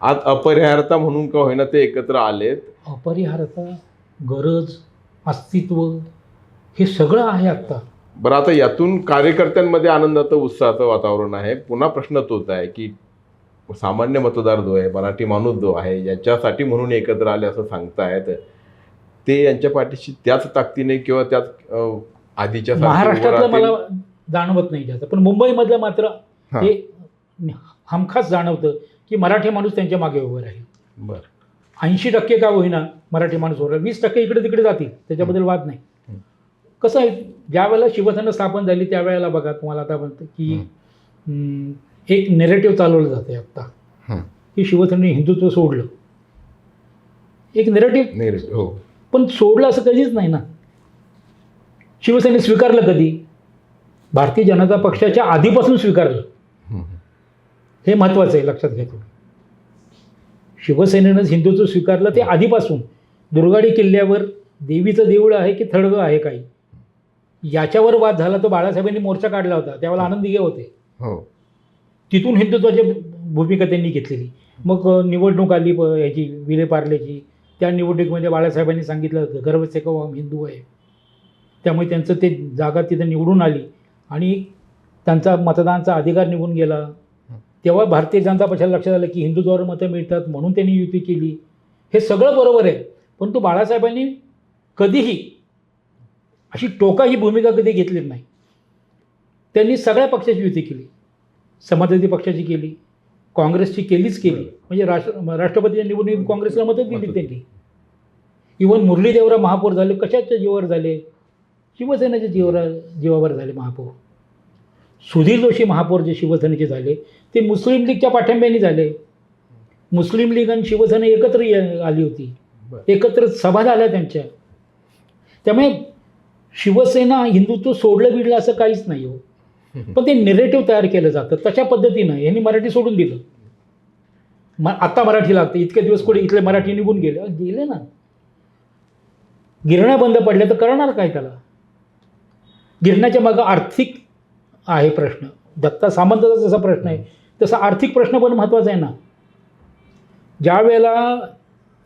आज अपरिहार्यता म्हणून का होईना ते एकत्र आलेत. अपरिहार्यता, गरज, अस्तित्व हे सगळं आहे आत्ता. बरं, आता यातून कार्यकर्त्यांमध्ये आनंदाचं उत्साहाचं वातावरण आहे. पुन्हा प्रश्न तोच आहे की सामान्य मतदार जो आहे, मराठी माणूस जो आहे, याच्यासाठी म्हणून एकत्र आले असं सांगतायत, ते यांच्या पाठीशी त्याच ताकदीने किंवा त्याच आधीच्या महाराष्ट्रातलं मला जाणवत नाही जास्त, पण मुंबईमधलं मात्र हां. हे हमखास जाणवतं की मराठी माणूस त्यांच्या मागे उभं राहील. बरं. 80% का होईना मराठी माणूस उभं राहील. 20% इकडे तिकडे जातील, त्याच्याबद्दल वाद नाही. कसं आहे, ज्या वेळेला शिवसेना स्थापन झाली त्यावेळेला बघा, तुम्हाला आता म्हणतं की एक नेरेटिव्ह चालवलं जाते आत्ता की शिवसेनेने हिंदुत्व सोडलं. एक नेरेटिव्ह, हो, पण सोडलं असं कधीच नाही ना. शिवसेने स्वीकारलं कधी? भारतीय जनता पक्षाच्या आधीपासून स्वीकारलं. हे महत्त्वाचं आहे, लक्षात घ्या तुम्ही. शिवसेनेनंच हिंदुत्व स्वीकारलं ते आधीपासून. दुर्गाडी किल्ल्यावर देवीचं देऊळ आहे की थडगं आहे काही, याच्यावर वाद झाला. तो बाळासाहेबांनी मोर्चा काढला होता, त्यावेळेला आनंद दिघे होते. तिथून हिंदुत्वाची भूमिका त्यांनी घेतलेली. मग निवडणूक आली याची विलेपार्लेची, त्या निवडणुकीमध्ये बाळासाहेबांनी सांगितलं होतं गर्व से कहो हम हिंदू आहे. त्यामुळे त्यांचं ते जागा तिथं निवडून आली आणि त्यांचा मतदानाचा अधिकार निघून गेला. तेव्हा भारतीय जनता पक्षाला लक्षात आलं की हिंदुत्वावर मतं मिळतात, म्हणून त्यांनी युती केली. हे सगळं बरोबर आहे, परंतु बाळासाहेबांनी कधीही अशी टोकाही भूमिका कधी घेतली नाही. त्यांनी सगळ्या पक्षाची युती केली, समाजवादी पक्षाची केली, काँग्रेसची केलीच केली. म्हणजे राष्ट्रपतीच्या निवडणुकीत काँग्रेसला मतं दिली त्यांनी. इव्हन मुरली देवरा महापौर झाले, कशाच्या जीवावर झाले? शिवसेनेच्या जीवावर झाले महापौर. सुधीर जोशी महापौर जे शिवसेनेचे झाले ते मुस्लिम लीगच्या पाठिंब्याने झाले. मुस्लिम लीग आणि शिवसेना एकत्र आली होती, एकत्र सभा झाल्या त्यांच्या. त्यामुळे शिवसेना हिंदुत्व सोडलं बिडलं असं काहीच नाही हो, पण ते नेरेटिव्ह तयार केलं जातं. तशा पद्धतीनं यांनी मराठी सोडून दिलं. आत्ता मराठी लागते, इतके दिवस कोणी इथले मराठी निघून गेले ना. गिरण्या बंद पडल्या तर करणार काय त्याला? गिरण्याच्या मागं आर्थिक आहे प्रश्न. दत्ता सामंताचा जसा प्रश्न आहे तसा आर्थिक प्रश्न पण महत्त्वाचा आहे ना. ज्या वेळेला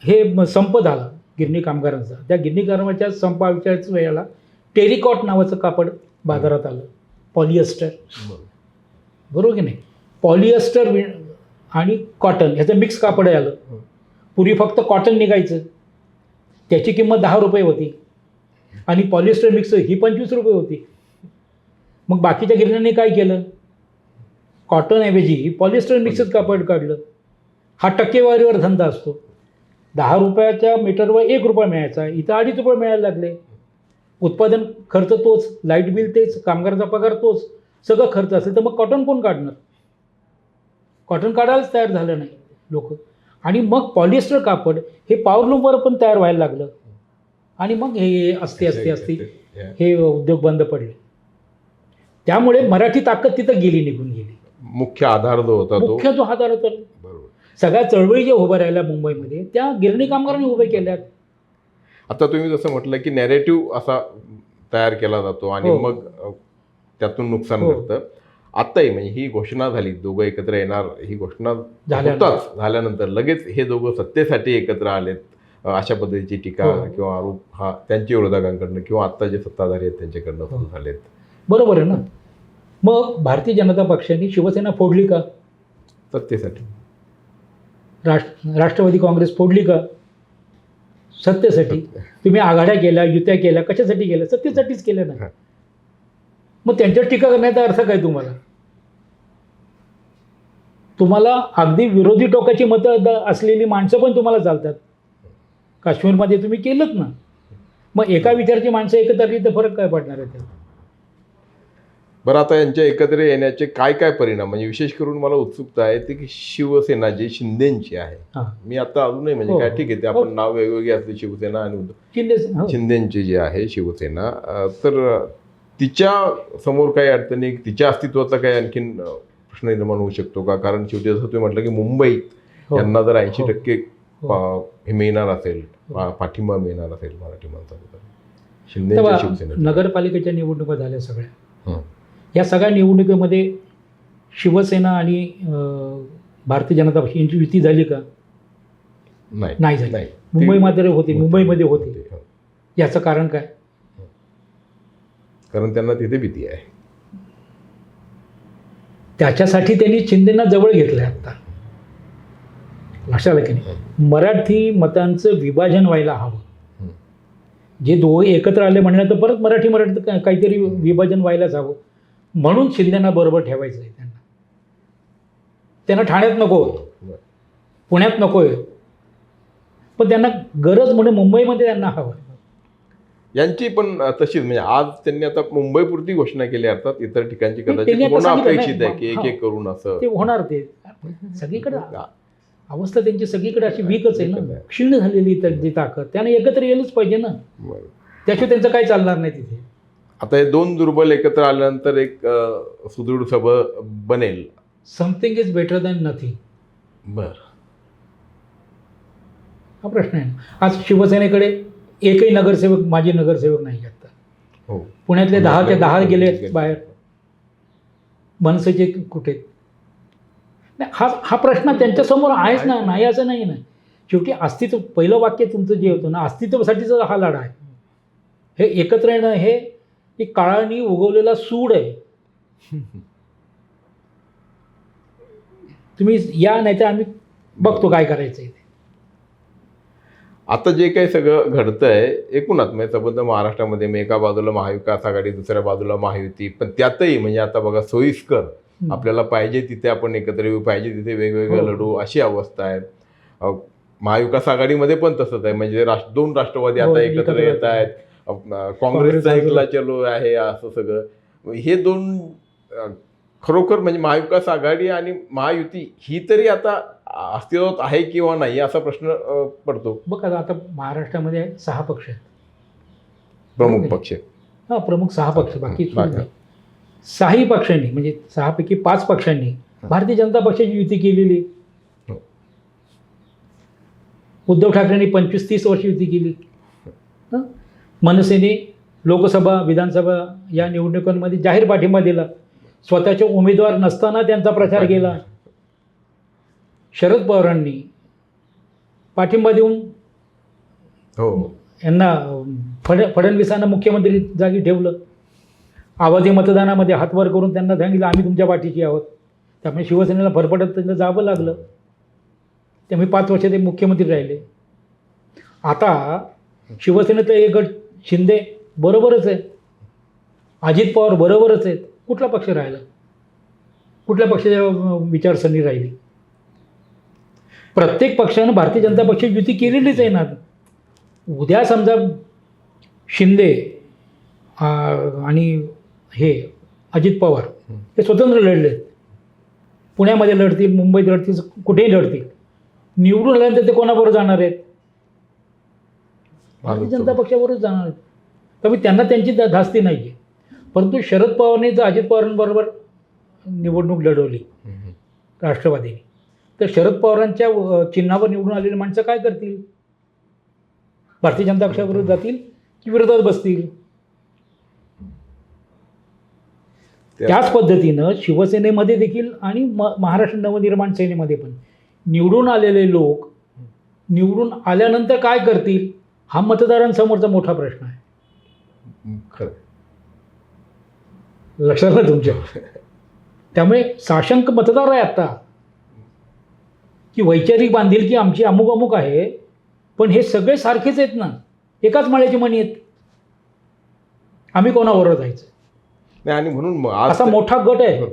हे संप झाला गिरणी कामगारांचा, त्या गिरणी कामगारांच्या संपाच्याच वेळेला टेरिकॉट नावाचं कापड बाजारात आलं, पॉलिएस्टर. बरोबर की नाही? पॉलिएस्टर आणि कॉटन ह्याचं मिक्स कापड आलं. पूर्वी फक्त कॉटन निघायचं, त्याची किंमत 10 रुपये होती, आणि पॉलिएस्टर मिक्स ही 25 रुपये होती. मग बाकीच्या गिरण्यांनी काय केलं? कॉटनऐवजी पॉलिएस्टर मिक्सच कापड काढलं. हा टक्केवारीवर धंदा असतो. 10 रुपयाच्या मीटरवर 1 रुपया मिळायचा, इथं 2.5 रुपये मिळायला लागले. उत्पादन खर्च तोच, लाईट बिल तेच, कामगाराचा पगार तोच, सगळं खर्च असेल तर मग कॉटन कोण काढणार? कॉटन काढायलाच तयार झालं नाही लोक. आणि मग पॉलिएस्टर कापड हे पॉवरलूमवर पण तयार व्हायला लागलं, आणि मग हे असते हे उद्योग बंद पडले. त्यामुळे मराठी ताकद तिथं निघून गेली. मुख्य आधार जो होता, मुख्य जो आधार होता, सगळ्या चळवळी ज्या उभ्या राहिल्या मुंबईमध्ये त्या गिरणी कामगारांनी उभे केल्यात. आता तुम्ही जसं म्हटलं की नॅरेटिव्ह असा तयार केला जातो आणि मग त्यातून नुकसान घडतं. आत्ताही म्हणजे ही घोषणा झाली, दोघं एकत्र येणार, ही घोषणा झाल्यानंतर लगेच हे दोघं सत्तेसाठी एकत्र आलेत, अशा पद्धतीची टीका किंवा आरोप हा त्यांच्या विरोधकांकडनं किंवा आत्ता जे सत्ताधारी आहेत त्यांच्याकडनं सुरू झालेत. बरोबर आहे ना. मग भारतीय जनता पक्षाने शिवसेना फोडली का? सत्तेसाठी. राष्ट्रवादी काँग्रेस फोडली का? सत्तेसाठी. तुम्ही आघाड्या केल्या, युत्या केल्या, कशासाठी केल्या? सत्तेसाठीच केल्या ना. मग त्यांच्यावर टीका करण्याचा अर्थ काय? तुम्हाला अगदी विरोधी टोकाची मतं असलेली माणसं पण तुम्हाला चालतात. काश्मीरमध्ये तुम्ही केलंच ना. मग एका विचारची माणसं एकत्र आली तर फरक काय पडणार आहे त्यात? बरं, आता यांच्या एकत्र येण्याचे काय काय परिणाम, म्हणजे विशेष करून मला उत्सुकता आहे ते की शिवसेना जी शिंदेची आहे, मी आता अजूनही म्हणजे काय ठीक आहे ते आपण नाव वेगवेगळी असते, शिवसेना आणि शिंदेची जी आहे शिवसेना, तर तिच्या समोर काही अडचणी, तिच्या अस्तित्वाचा काही आणखीन प्रश्न निर्माण होऊ शकतो का? कारण शेवटी जसं तुम्ही म्हटलं की मुंबईत यांना जर 80% हे मिळणार असेल, पाठिंबा मिळणार असेल मराठी माणसाला शिंदे तेव्हा शिवसेना. नगरपालिकेच्या निवडणुका झाल्या सगळ्या. या सगळ्या निवडणुकीमध्ये शिवसेना आणि भारतीय जनता पक्ष यांची युती झाली का? नाही झाली. मुंबईमध्ये होते. याचं कारण काय? कारण त्यांना तिथे भीती आहे. त्याच्यासाठी त्यांनी शिंदेना जवळ घेतलंय आता. लक्षात आलं की नाही? मराठी मतांचं विभाजन व्हायला हवं. जे दोघे एकत्र आले म्हणलं तर परत मराठी काहीतरी विभाजन व्हायलाच हवं. म्हणून शिंदेना बरोबर ठेवायचं आहे त्यांना ठाण्यात नको, पुण्यात नको आहे, पण त्यांना गरज म्हणून मुंबईमध्ये त्यांना हवं. यांची पण तशीच म्हणजे आज त्यांनी आता मुंबईपुरती घोषणा केली, अर्थात इतर ठिकाणची त्यांनी कदाचित आता होणं सांगितलं अपेक्षित आहे की नाही. एक करून असं ते होणार. ते सगळीकडे अवस्था त्यांची सगळीकडे अशी वीकच आहे ना, क्षीण झालेली जी ताकद. त्याने एकत्र येलच पाहिजे ना, त्याशिवाय त्यांचं काही चालणार नाही तिथे. आता हे दोन दुर्बल एकत्र आल्यानंतर एक सुदृढ सभा बनेल. Something is better than nothing. हा प्रश्न आहे. आज शिवसेनेकडे एकही नगरसेवक, माजी नगरसेवक नाही आता. पुण्यातले 10च्या 10 गेले बाहेर. मनसेचे कुठे? हा प्रश्न त्यांच्यासमोर आहेच ना, नाही असं नाही ना. शेवटी अस्तित्व, पहिलं वाक्य तुमचं जे होतं ना, अस्तित्वासाठीचा हा लढा आहे. हे एकत्र येणं हे एक काळाने उगवलेला सूड आहे. तुम्ही या, नाही तर आम्ही बघतो काय करायचं आहे. आता जे काही सगळं घडतंय एकूणच म्हणजे संबंध महाराष्ट्रामध्ये, मग एका बाजूला महाविकास आघाडी, दुसऱ्या बाजूला महायुती, पण त्यातही म्हणजे आता बघा सोयीस्कर आपल्याला पाहिजे तिथे आपण एकत्र येऊ, पाहिजे तिथे वेगवेगळं लढू, अशी अवस्था आहे. महाविकास आघाडीमध्ये पण तसंच आहे. म्हणजे दोन राष्ट्रवादी आता एकत्र येत आहेत. काँग्रेसचा एकला चलो आहे असं सगळं. हे दोन खरोखर म्हणजे महाविकास आघाडी आणि महायुती ही तरी आता अस्तित्वात आहे किंवा नाही असा प्रश्न पडतो. बघा आता महाराष्ट्रामध्ये 6 पक्ष आहेत, प्रमुख पक्ष. हां, प्रमुख 6 पक्ष. बाकी 6ही पक्षांनी, म्हणजे 6 पैकी 5 पक्षांनी भारतीय जनता पक्षाची युती केलेली. उद्धव ठाकरेंनी 25-30 वर्ष युती केली. मनसेने लोकसभा, विधानसभा या निवडणुकांमध्ये जाहीर पाठिंबा दिला. स्वतःचे उमेदवार नसताना त्यांचा प्रचार केला. शरद पवारांनी पाठिंबा देऊन यांना फडणवीसांना मुख्यमंत्री जागी ठेवलं. आवाजी मतदानामध्ये हातवर करून त्यांना सांगितलं आम्ही तुमच्या पाठीशी आहोत. त्यामुळे शिवसेनेला भरपटत त्यांना जावं लागलं. त्यामुळे 5 वर्ष ते मुख्यमंत्री राहिले. आता शिवसेनेचं एक गट शिंदे बरोबरच आहे, अजित पवार बरोबरच आहेत. कुठला पक्ष राहिला? कुठल्या पक्षाच्या विचारसरणी राहिली? प्रत्येक पक्षानं भारतीय जनता पक्षाची युती केलेलीच आहे ना. उद्या समजा शिंदे आणि हे अजित पवार हे स्वतंत्र लढलेत, पुण्यामध्ये लढतील, मुंबईत लढतील, कुठेही लढतील, निवडून आल्यानंतर ते कोणाबरोबर जाणार आहेत? भारतीय जनता पक्षाबरोबर जाणार आहेत. त्यामुळे त्यांना त्यांची धास्ती नाही आहे. परंतु शरद पवारने जर अजित पवारांबरोबर निवडणूक लढवली राष्ट्रवादीने, तर शरद पवारांच्या चिन्हावर निवडून आलेली माणसं काय करतील? भारतीय जनता पक्षाबरोबर जातील की विरोधात बसतील? त्याच पद्धतीनं शिवसेनेमध्ये देखील आणि महाराष्ट्र नवनिर्माण सेनेमध्ये पण निवडून आलेले लोक निवडून आल्यानंतर काय करतील हा मतदारांसमोरचा मोठा प्रश्न आहे. लक्षात आलं तुमच्या? त्यामुळे साशंक मतदार आहे आता, की वैचारिक बांधील की आमची अमुक अमुक आहे, पण हे सगळे सारखेच आहेत ना, एकाच माळ्याची मणी आहेत, आम्ही कोणाबरोबर जायचं नाही. आणि म्हणून असा मोठा गट आहे,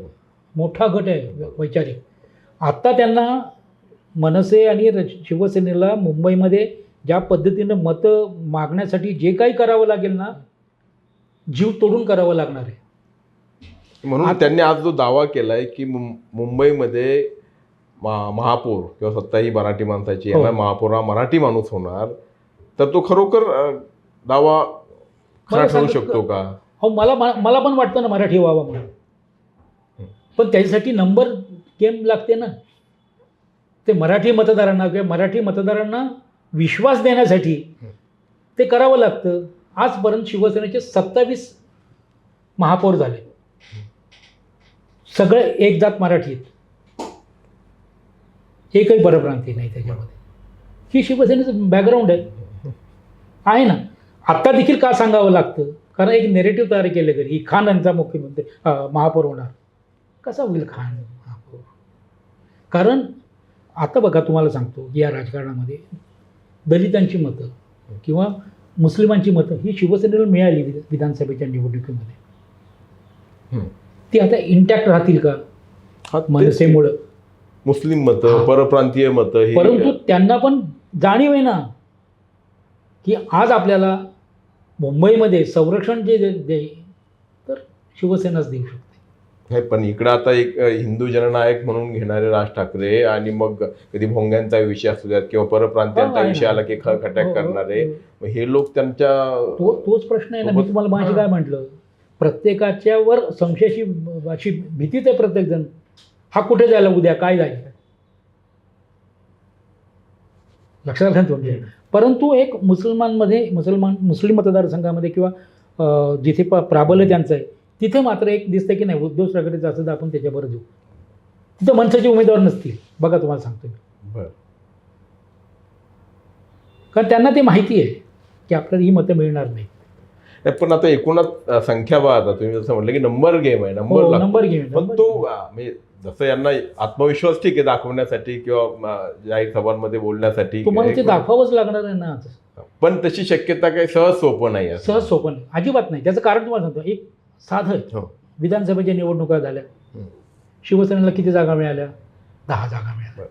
मोठा गट आहे वैचारिक. आत्ता त्यांना मनसे आणि शिवसेनेला मुंबईमध्ये ज्या पद्धतीनं मतं मागण्यासाठी जे काही करावं लागेल ना, जीव तोडून करावं लागणार आहे. म्हणून त्यांनी आज जो दावा केला आहे की मुंबईमध्ये महापौर किंवा सत्ता ही मराठी माणसाची आहे, महापौर हा मराठी माणूस होणार, तर तो खरोखर दावा खरा ठरू शकतो का? हो, मला पण वाटतं ना मराठी व्हावा म्हणून, पण त्याच्यासाठी नंबर गेम लागते ना. ते मराठी मतदारांना किंवा मराठी मतदारांना विश्वास देण्यासाठी ते करावं लागतं. आजपर्यंत शिवसेनेचे 27 महापौर झाले, सगळे एक जात मराठी आहेत, एकही परप्रांतीय नाही त्याच्यामध्ये. ही शिवसेनेचं बॅकग्राऊंड आहे ना. आत्ता देखील का सांगावं लागतं? कारण एक नेरेटिव्ह तयार केलं गेलं की खान यांचा मुख्यमंत्री महापौर होणार. कसा होईल खान महापौर? कारण आता बघा, तुम्हाला सांगतो, या राजकारणामध्ये दलितांची मतं किंवा मुस्लिमांची मतं ही शिवसेनेला मिळाली विधानसभेच्या निवडणुकीमध्ये. ती आता इंटॅक्ट राहतील का मनसेमुळं? मुस्लिम मतं, परप्रांतीय मतं, परंतु त्यांना पण जाणीव आहे ना की आज आपल्याला मुंबईमध्ये संरक्षण जे देईल तर शिवसेनाच देऊ शकते. पण इकडं आता एक हिंदू जननायक म्हणून घेणारे राज ठाकरे आणि मग कधी भोंग्यांचा विषय असू द्यात किंवा परप्रांतीयांचा विषय आला की खळखटाक करणारे, हे लोक त्यांच्या तोच प्रश्न आहे ना. मी तुम्हाला माझी काय म्हटलं, प्रत्येकाच्यावर संशयाची अशी भीतीच आहे प्रत्येकजण. हा कुठे जायला, उद्या काय जायचं, लक्षात घ्या तुम्ही. परंतु एक मुस्लिम मतदारसंघामध्ये किंवा जिथे प्राबल्य त्यांचं आहे तिथे मात्र एक दिसतं की नाही, उद्धव ठाकरेचं असं तर आपण त्याच्याबरोबर देऊ. तिथं मनसेचे उमेदवार नसतील. बघा, तुम्हाला सांगतो मी. कारण त्यांना ते माहिती आहे की आपल्याला ही मतं मिळणार नाही. पण आता एकूणच संख्या पाहता तुम्ही जसं म्हटलं की नंबर गेम आहे, नंबर गेम. पण तो म्हणजे जसं यांना आत्मविश्वास ठीक आहे दाखवण्यासाठी किंवा जाहीर सभांमध्ये बोलण्यासाठी तुम्हाला ते दाखवावंच लागणार आहे ना. पण तशी शक्यता काही सहज सोपं नाही. सहज सोपं नाही, अजिबात नाही. त्याचं कारण तुम्हाला सांगतो, एक साधं विधानसभेच्या निवडणुका झाल्या, शिवसेनेला किती जागा मिळाल्या? 10 जागा मिळाल्या.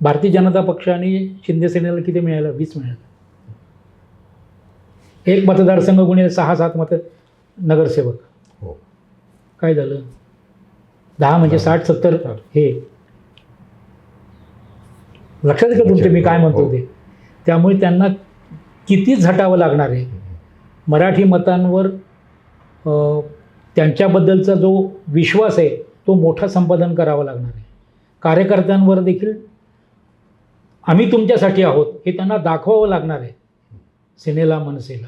भारतीय जनता पक्ष आणि शिंदे सेनेला किती मिळाल्या? 20 मिळाल्या. एक मतदारसंघ गुणिले 6-7 नगरसेवक. काय झालं? 10 म्हणजे 60-70. हे लक्षात का तुमचं मी काय म्हणतो ते? त्यामुळे त्यांना किती झटावं लागणार आहे. मराठी मतांवर त्यांच्याबद्दलचा जो विश्वास आहे तो मोठा संपादन करावा लागणार आहे. कार्यकर्त्यांवर देखील आम्ही तुमच्यासाठी आहोत हे त्यांना दाखवावं लागणार आहे. सेनेला, मनसेला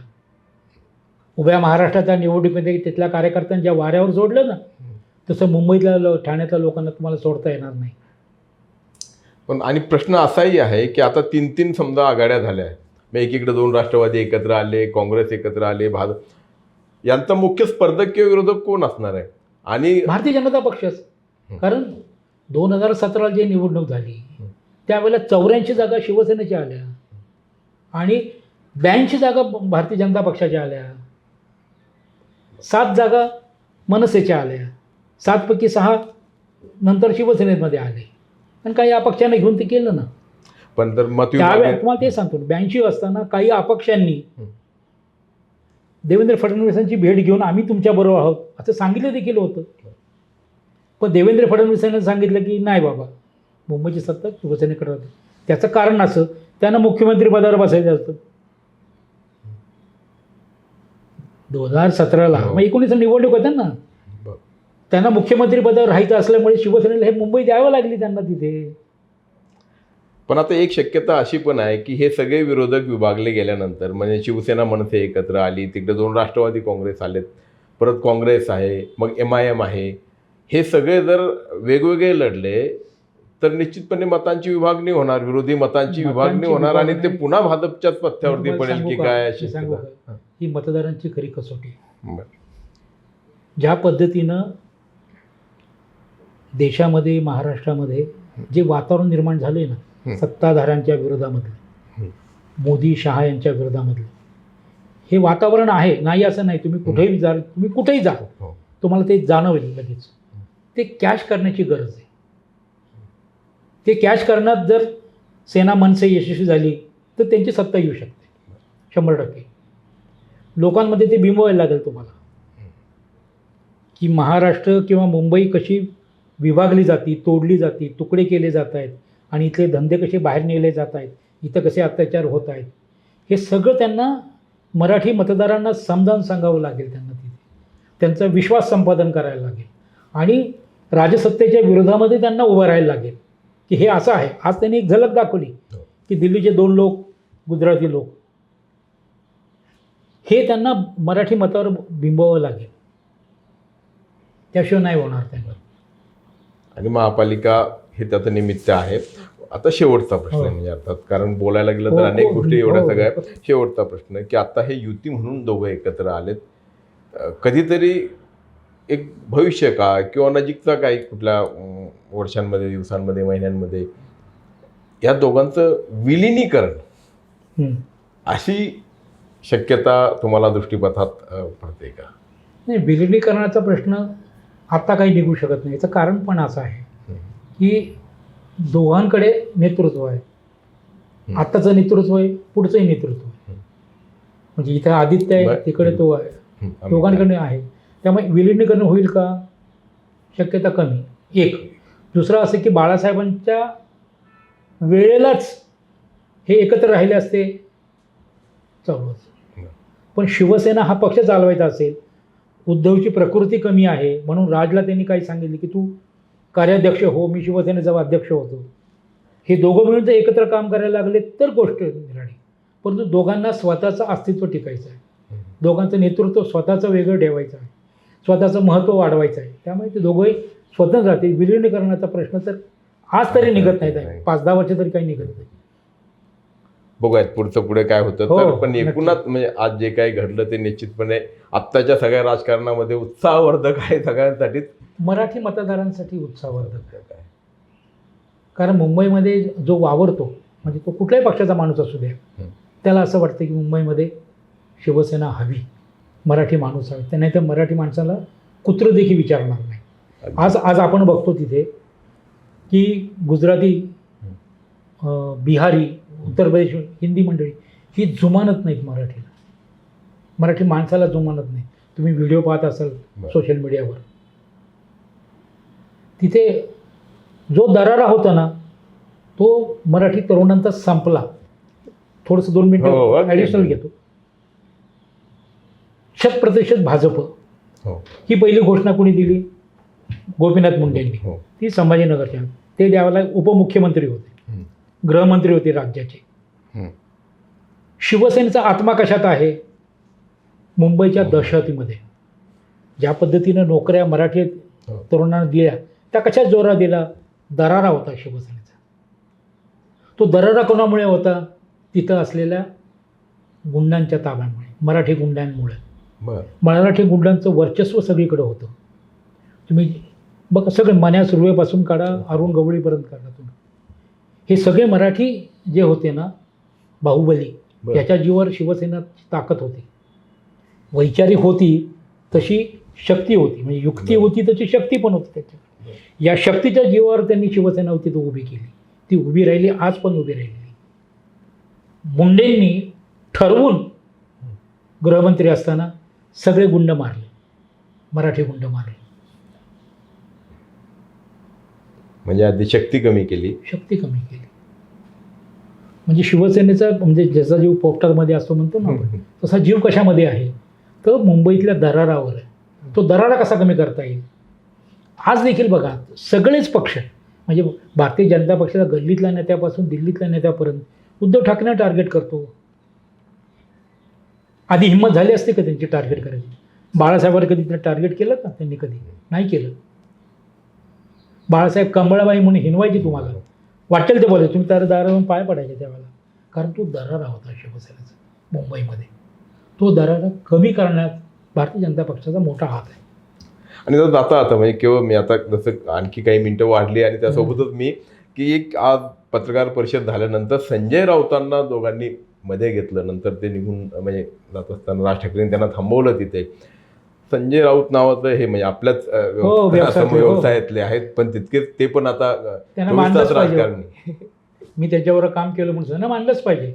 उभ्या महाराष्ट्राच्या निवडणुकीमध्ये तिथल्या कार्यकर्त्यांच्या वाऱ्यावर जोडलं ना, तसं मुंबईतल्या ठाण्यातल्या लोकांना तुम्हाला सोडता येणार नाही. पण आणि प्रश्न असाही आहे की आता 3 समजा आघाड्या झाल्या आहेत. मग एकीकडे 2 राष्ट्रवादी एकत्र आले, काँग्रेस एकत्र आले, भाजप, यांचा मुख्य स्पर्धक किंवा विरोधक कोण असणार आहे? आणि भारतीय जनता पक्षच. कारण 2017 जी निवडणूक झाली त्यावेळेला 84 जागा शिवसेनेच्या आल्या आणि 82 जागा भारतीय जनता पक्षाच्या आल्या, 7 जागा मनसेच्या आल्या, 7 पैकी 6 नंतर शिवसेनेमध्ये आले आणि काही अपक्षांना घेऊन ते केलं ना. पण तर त्यावेळेला तुम्हाला ते सांगतो, 82 असताना काही अपक्षांनी देवेंद्र फडणवीसांची भेट घेऊन आम्ही तुमच्याबरोबर आहोत असं सांगितलं देखील होतं. पण देवेंद्र फडणवीसांनी सांगितलं की नाही बाबा, मुंबईची सत्ता शिवसेनेकडे होती. त्याचं कारण असं, त्यांना मुख्यमंत्रीपदावर बसायचं असतं. 2017ला मग 19 निवडणूक होत्या ना, त्यांना मुख्यमंत्रीपदावर राहायचं असल्यामुळे शिवसेनेला हे मुंबई द्यावं लागली त्यांना तिथे. पण आता एक शक्यता अशी पण आहे की हे सगळे विरोधक विभागले गेल्यानंतर म्हणजे शिवसेना मनसे एकत्र आली, तिकडे 2 राष्ट्रवादी काँग्रेस आलेत, परत काँग्रेस आहे, मग MIM आहे, हे सगळे जर वेगवेगळे लढले तर निश्चितपणे मतांची विभागणी होणार, विरोधी मतांची विभागणी होणार आणि ते पुन्हा भाजपच्याच पथ्यावरती पडेल की काय अशी शक्यता. ही मतदारांची खरी कसोटी. ज्या पद्धतीनं देशामध्ये, महाराष्ट्रामध्ये जे वातावरण निर्माण झाले ना सत्ताधाऱ्यांच्या विरोधामधले, मोदी शहा यांच्या विरोधामधले, हे वातावरण आहे, नाही असं नाही. तुम्ही कुठेही जा तुम्हाला ते जाणवेल लगेच. ते कॅश करण्याची गरज आहे. ते कॅश करण्यात जर सेना मनसे यशस्वी झाली तर त्यांची सत्ता येऊ शकते 100%. लोकांमध्ये ते बिंबवायला लागेल तुम्हाला की महाराष्ट्र किंवा मुंबई कशी विभागली जाती, तोडली जाती, तुकडे केले जात आहेत आणि इथले धंदे कसे बाहेर नेले जात आहेत, इथं कसे अत्याचार होत आहेत, हे सगळं त्यांना मराठी मतदारांना समजावून सांगावं लागेल. त्यांना तिथे त्यांचा विश्वास संपादन करायला लागेल आणि राजसत्तेच्या विरोधामध्ये त्यांना उभं राहायला लागेल की हे असं आहे. आज त्यांनी एक झलक दाखवली की दिल्लीचे 2 लोक गुजराती लोक हे त्यांना मराठी मतावर बिंबवावं लागेल, त्याशिवाय नाही होणार त्यांना. आणि महापालिका हे त्याचं निमित्त आहे. आता शेवटचा प्रश्न हो. आहे म्हणजे अर्थात, कारण बोलायला गेलं तर हो, अनेक हो, गोष्टी एवढ्या हो. सगळ्या आहे. शेवटचा प्रश्न आहे की आता हे युती म्हणून दोघं एकत्र आलेत, कधीतरी एक भविष्य का किंवा नजीकचा काही कुठल्या वर्षांमध्ये, दिवसांमध्ये, महिन्यांमध्ये या दोघांचं विलिनीकरण हं. अशी शक्यता तुम्हाला दृष्टीपथात पडते का? नाही, विलिनीकरणाचा प्रश्न आता काही निघू शकत नाही. याचं कारण पण असं आहे की दोघांकडे नेतृत्व आहे. आत्ताचं नेतृत्व आहे, पुढचंही नेतृत्व आहे. म्हणजे इथं आदित्य आहे, बरं. तिकडे तो आहे, दोघांकडे आहे. त्यामुळे विलिनीकरण होईल का? शक्यता कमी. एक. दुसरं असं की बाळासाहेबांच्या वेळेलाच हे एकत्र राहिले असते चालू असतं. पण शिवसेना हा पक्ष चालवायचा असेल, उद्धवची प्रकृती कमी आहे म्हणून राजला त्यांनी काय सांगितले की तू कार्याध्यक्ष हो, मी शिवसेनेचा अध्यक्ष होतो. हे दोघं मिळून जर एकत्र काम करायला लागले तर गोष्ट निराळी. परंतु दोघांना स्वतःचं अस्तित्व टिकायचं आहे, दोघांचं नेतृत्व स्वतःचं वेगळं ठेवायचं आहे, स्वतःचं महत्त्व वाढवायचं आहे. त्यामुळे ते दोघंही स्वतंत्र राहतील. विलिनीकरणाचा प्रश्न तर आज तरी निघत नाही, 5-10 वर्ष तरी काही निघत नाही. बघूयात पुढचं पुढे काय होतं. हो, तर पण नक्की. एकूणच म्हणजे आज जे काही घडलं ते निश्चितपणे आत्ताच्या सगळ्या राजकारणामध्ये उत्साहवर्धक आहे सगळ्यांसाठीच. मराठी मतदारांसाठी उत्साहवर्धक आहे. कारण मुंबईमध्ये जो वावरतो, म्हणजे तो कुठल्याही पक्षाचा माणूस असू द्या, त्याला असं वाटतं की मुंबईमध्ये शिवसेना हवी, मराठी माणूस हवी. नाही तर मराठी माणसाला कुत्रं देखील विचारणार नाही. आज आपण बघतो तिथे की गुजराती, बिहारी, उत्तर प्रदेश हिंदी मंडळी ही जुमानत नाहीत मराठीला, मराठी माणसाला जुमानत नाही. तुम्ही व्हिडिओ पाहत असाल सोशल मीडियावर, तिथे जो दरारा होता ना तो मराठी तरुणांचा संपला. थोडंसं 2 मिनिटं ॲडिशनल घेतो. 100% भाजप ही पहिली घोषणा कोणी दिली? गोपीनाथ मुंडेंनी. ती संभाजीनगरच्या, ते त्यावेळेला उपमुख्यमंत्री होते, गृहमंत्री होते राज्याचे. शिवसेनेचा आत्मा कशात आहे? मुंबईच्या दहशतीमध्ये. ज्या पद्धतीनं नोकऱ्या मराठी तरुणांना दिल्या त्या कशाच जोरात दिला? दरारा होता शिवसेनेचा. तो दरारा कोणामुळे होता? तिथं असलेल्या गुंडांच्या ताब्यामुळे, मराठी गुंडांमुळे. मराठी गुंडांचं वर्चस्व सगळीकडे होतं. तुम्ही बघा, सगळे मन्या सुर्वेपासून काढा, अरुण गवळीपर्यंत काढा तुम्ही, हे सगळे मराठी जे होते ना, बाहुबली, याच्या जीवावर शिवसेनेची ताकद होती. वैचारिक होती तशी शक्ती होती, म्हणजे युक्ती होती तशी शक्ती पण होती त्याच्याकडे. या शक्तीच्या जीवावर त्यांनी शिवसेना होती तो उभी केली. ती उभी राहिली, आज पण उभी राहिलेली. मुंडेंनी ठरवून गृहमंत्री असताना सगळे गुंड मारले, मराठी गुंड मारले. म्हणजे आधी शक्ती कमी केली, शक्ती कमी केली. म्हणजे शिवसेनेचा, म्हणजे ज्याचा जीव पोपटामध्ये असतो म्हणतो ना आपण, तसा जीव कशामध्ये आहे? तर मुंबईतल्या दरारावर आहे. तो दरारा कसा कमी करता येईल? आज देखील बघा, सगळेच पक्ष, म्हणजे भारतीय जनता पक्षाच्या गल्लीतल्या नेत्यापासून दिल्लीतल्या नेत्यापर्यंत उद्धव ठाकरेंना टार्गेट करतो. आधी हिंमत झाली असते का त्यांची टार्गेट करायची? बाळासाहेबांनी कधी त्यांना टार्गेट केलं का? त्यांनी कधी नाही केलं. बाळासाहेब कंबळाबाई म्हणून हिनवायची तुम्हाला, वाटेल ते बोलायचे, तुम्ही त्या दारावरून पाय पडायचे त्यावेळेला. कारण तो दरारा होता शिवसेनेचा मुंबईमध्ये. तो दरारा कमी करण्यात भारतीय जनता पक्षाचा मोठा हात आहे. आणि जर आता म्हणजे केवळ मी आता जसं आणखी काही मिनटं वाढली आणि त्यासोबतच मी की एक आज पत्रकार परिषद झाल्यानंतर संजय राऊतांना दोघांनी मध्ये घेतलं, नंतर ते निघून म्हणजे जात असताना राज ठाकरेंनी त्यांना थांबवलं तिथे. संजय राऊत नावाचं हे म्हणजे आपल्याच व्यवसायातले आहेत, पण तितकेच ते पण आता त्यांना मानलंच पाहिजे. राजकारणी. मी त्याच्यावर काम केलं म्हणून त्यांना मानलंच पाहिजे.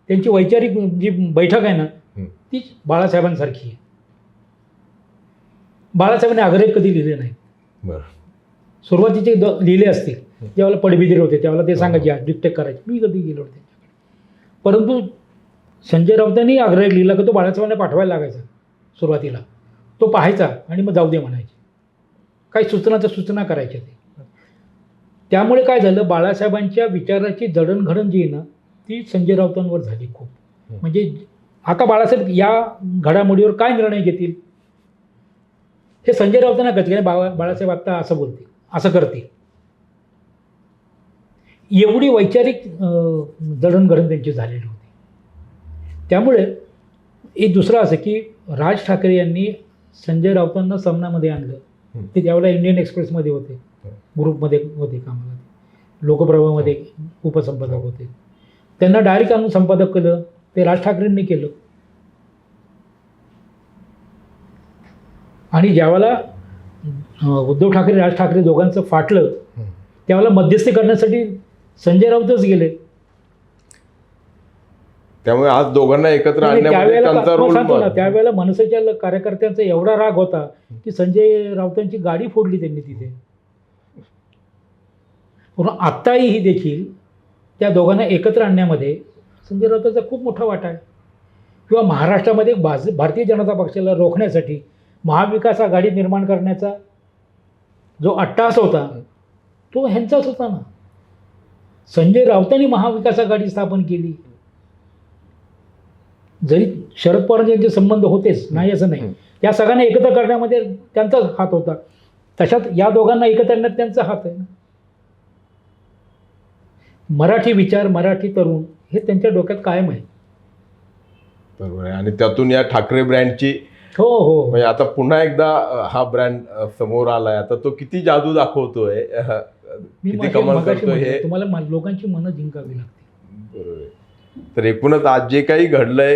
त्यांची वैचारिक जी बैठक आहे ना ती बाळासाहेबांसारखी आहे. बाळासाहेबांनी आग्रह कधी लिहिले नाही. सुरुवातीचे लिहिले असतील ज्यावेळेला पडबिदिर होते त्यावेळेला ते सांगायचे डिक्टेट करायचे, मी कधी गेलो होते. परंतु संजय राऊतांनी आग्रह लिहिला की तो बाळासाहेबांना पाठवायला लागायचा. सुरुवातीला तो पाहायचा आणि मग जाऊ दे म्हणायचे. काही सूचना करायच्या ते. त्यामुळे काय झालं, बाळासाहेबांच्या विचाराची जडणघडण जी आहे ना ती संजय राऊतांवर झाली खूप. म्हणजे आता बाळासाहेब या घडामोडीवर काय निर्णय घेतील हे संजय राऊतांना कळते की बाळासाहेब आत्ता असं बोलतील, असं करतील. एवढी वैचारिक जडणघडण त्यांची झालेली होती. त्यामुळे एक दुसरं असं की राज ठाकरे यांनी संजय राऊतांना सामनामध्ये आणलं. ते त्यावेळेला इंडियन एक्सप्रेसमध्ये होते, ग्रुपमध्ये होते कामाला, लोकप्रभामध्ये उपसंपादक होते. त्यांना डायरेक्ट आणून संपादक केलं, ते राज ठाकरेंनी केलं. आणि ज्यावेळेला उद्धव ठाकरे राज ठाकरे दोघांचं फाटलं त्यावेळेला मध्यस्थी करण्यासाठी संजय राऊतच गेले. त्यामुळे आज दोघांना एकत्र आणण्यामध्ये त्यांचा रोल. त्यावेळेला मनसेच्या कार्यकर्त्यांचा एवढा राग होता की संजय राऊतांची गाडी फोडली त्यांनी तिथे. पण आत्ताही देखील त्या दोघांना एकत्र आणण्यामध्ये संजय राऊतांचा खूप मोठा वाटा आहे. किंवा महाराष्ट्रामध्ये भारतीय जनता पक्षाला रोखण्यासाठी महाविकास आघाडी निर्माण करण्याचा जो अट्टाहास होता तो ह्यांचाच होता ना. संजय राऊतांनी महाविकास आघाडी स्थापन केली. जरी शरद पवार यांचे संबंध होतेच, नाही असं नाही, त्या सगळ्यांना एकत्र करण्यामध्ये त्यांचाच हात होता. तशात या दोघांना एकत्र आणण्यात त्यांचा हात आहे ना. मराठी विचार, मराठी तरुण हे त्यांच्या डोक्यात कायम आहे. बरोबर आहे. आणि त्यातून या ठाकरे ब्रँडची हो हो म्हणजे आता पुन्हा एकदा हा ब्रँड समोर आलाय. आता तो किती जादू दाखवतोय, किती कमाल करतोय हे तुम्हाला लोकांची मनं जिंकावी लागते. बरोबर आहे. तर एकूणच आज जे काही घडलंय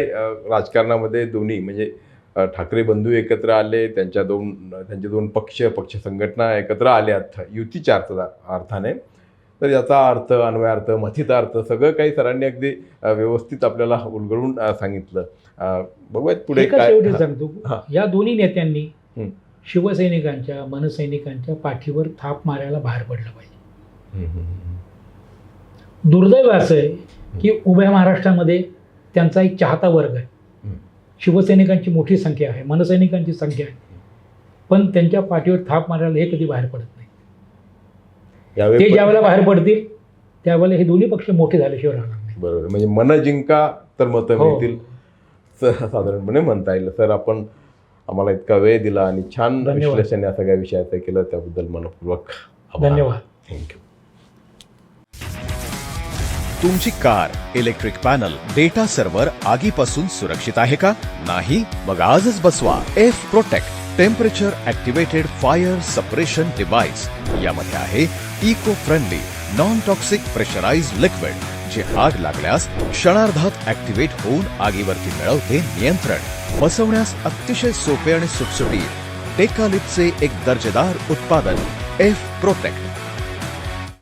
राजकारणामध्ये, दोन्ही म्हणजे ठाकरे बंधू एकत्र आले, त्यांचे दोन पक्ष संघटना एकत्र आल्यात युतीच्या अर्थाने. तर याचा अर्थ, अन्वयार्थ, मथितार्थ सगळं काही सरांनी अगदी व्यवस्थित आपल्याला उलगडून सांगितलं. बघूयात पुढे काय. शेवटी सांगतो, या दोन्ही नेत्यांनी शिवसैनिकांच्या, मनसैनिकांच्या पाठीवर थाप मारायला बाहेर पडलं पाहिजे. दुर्दैव असं आहे की उभ्या महाराष्ट्रामध्ये त्यांचा एक चाहता वर्ग आहे. शिवसैनिकांची मोठी संख्या आहे, मनसैनिकांची संख्या आहे, पण त्यांच्या पाठीवर थाप मारायला हे कधी बाहेर पडत नाही. ते ज्यावेळेला बाहेर पडतील त्यावेळेला हे दोन्ही पक्ष मोठे झाल्याशिवाय राहणार नाही. बरोबर. म्हणजे मन जिंका तर मतं मिळतील साधारणपणे म्हणता येईल. सर, आपण आम्हाला इतका वेळ दिला आणि छान विश्लेषण या सगळ्या विषयाचं केलं, त्याबद्दल मनपूर्वक धन्यवाद. थँक्यू. तुमची car, electric panel, data server आगीपासून सुरक्षित आहे का? नाही? मग आजच बसवा F protect temperature activated fire suppression device. यामध्ये आहे eco friendly non toxic pressurised liquid, जे आग लागल्यास क्षणार्धात ॲक्टिवेट होऊन आगीवरती मिळवते नियंत्रण. बसवण्यास अतिशय सोपे आणि सुटसुटीत. टेकालिपचे एक दर्जेदार उत्पादन एफ प्रोटेक्ट.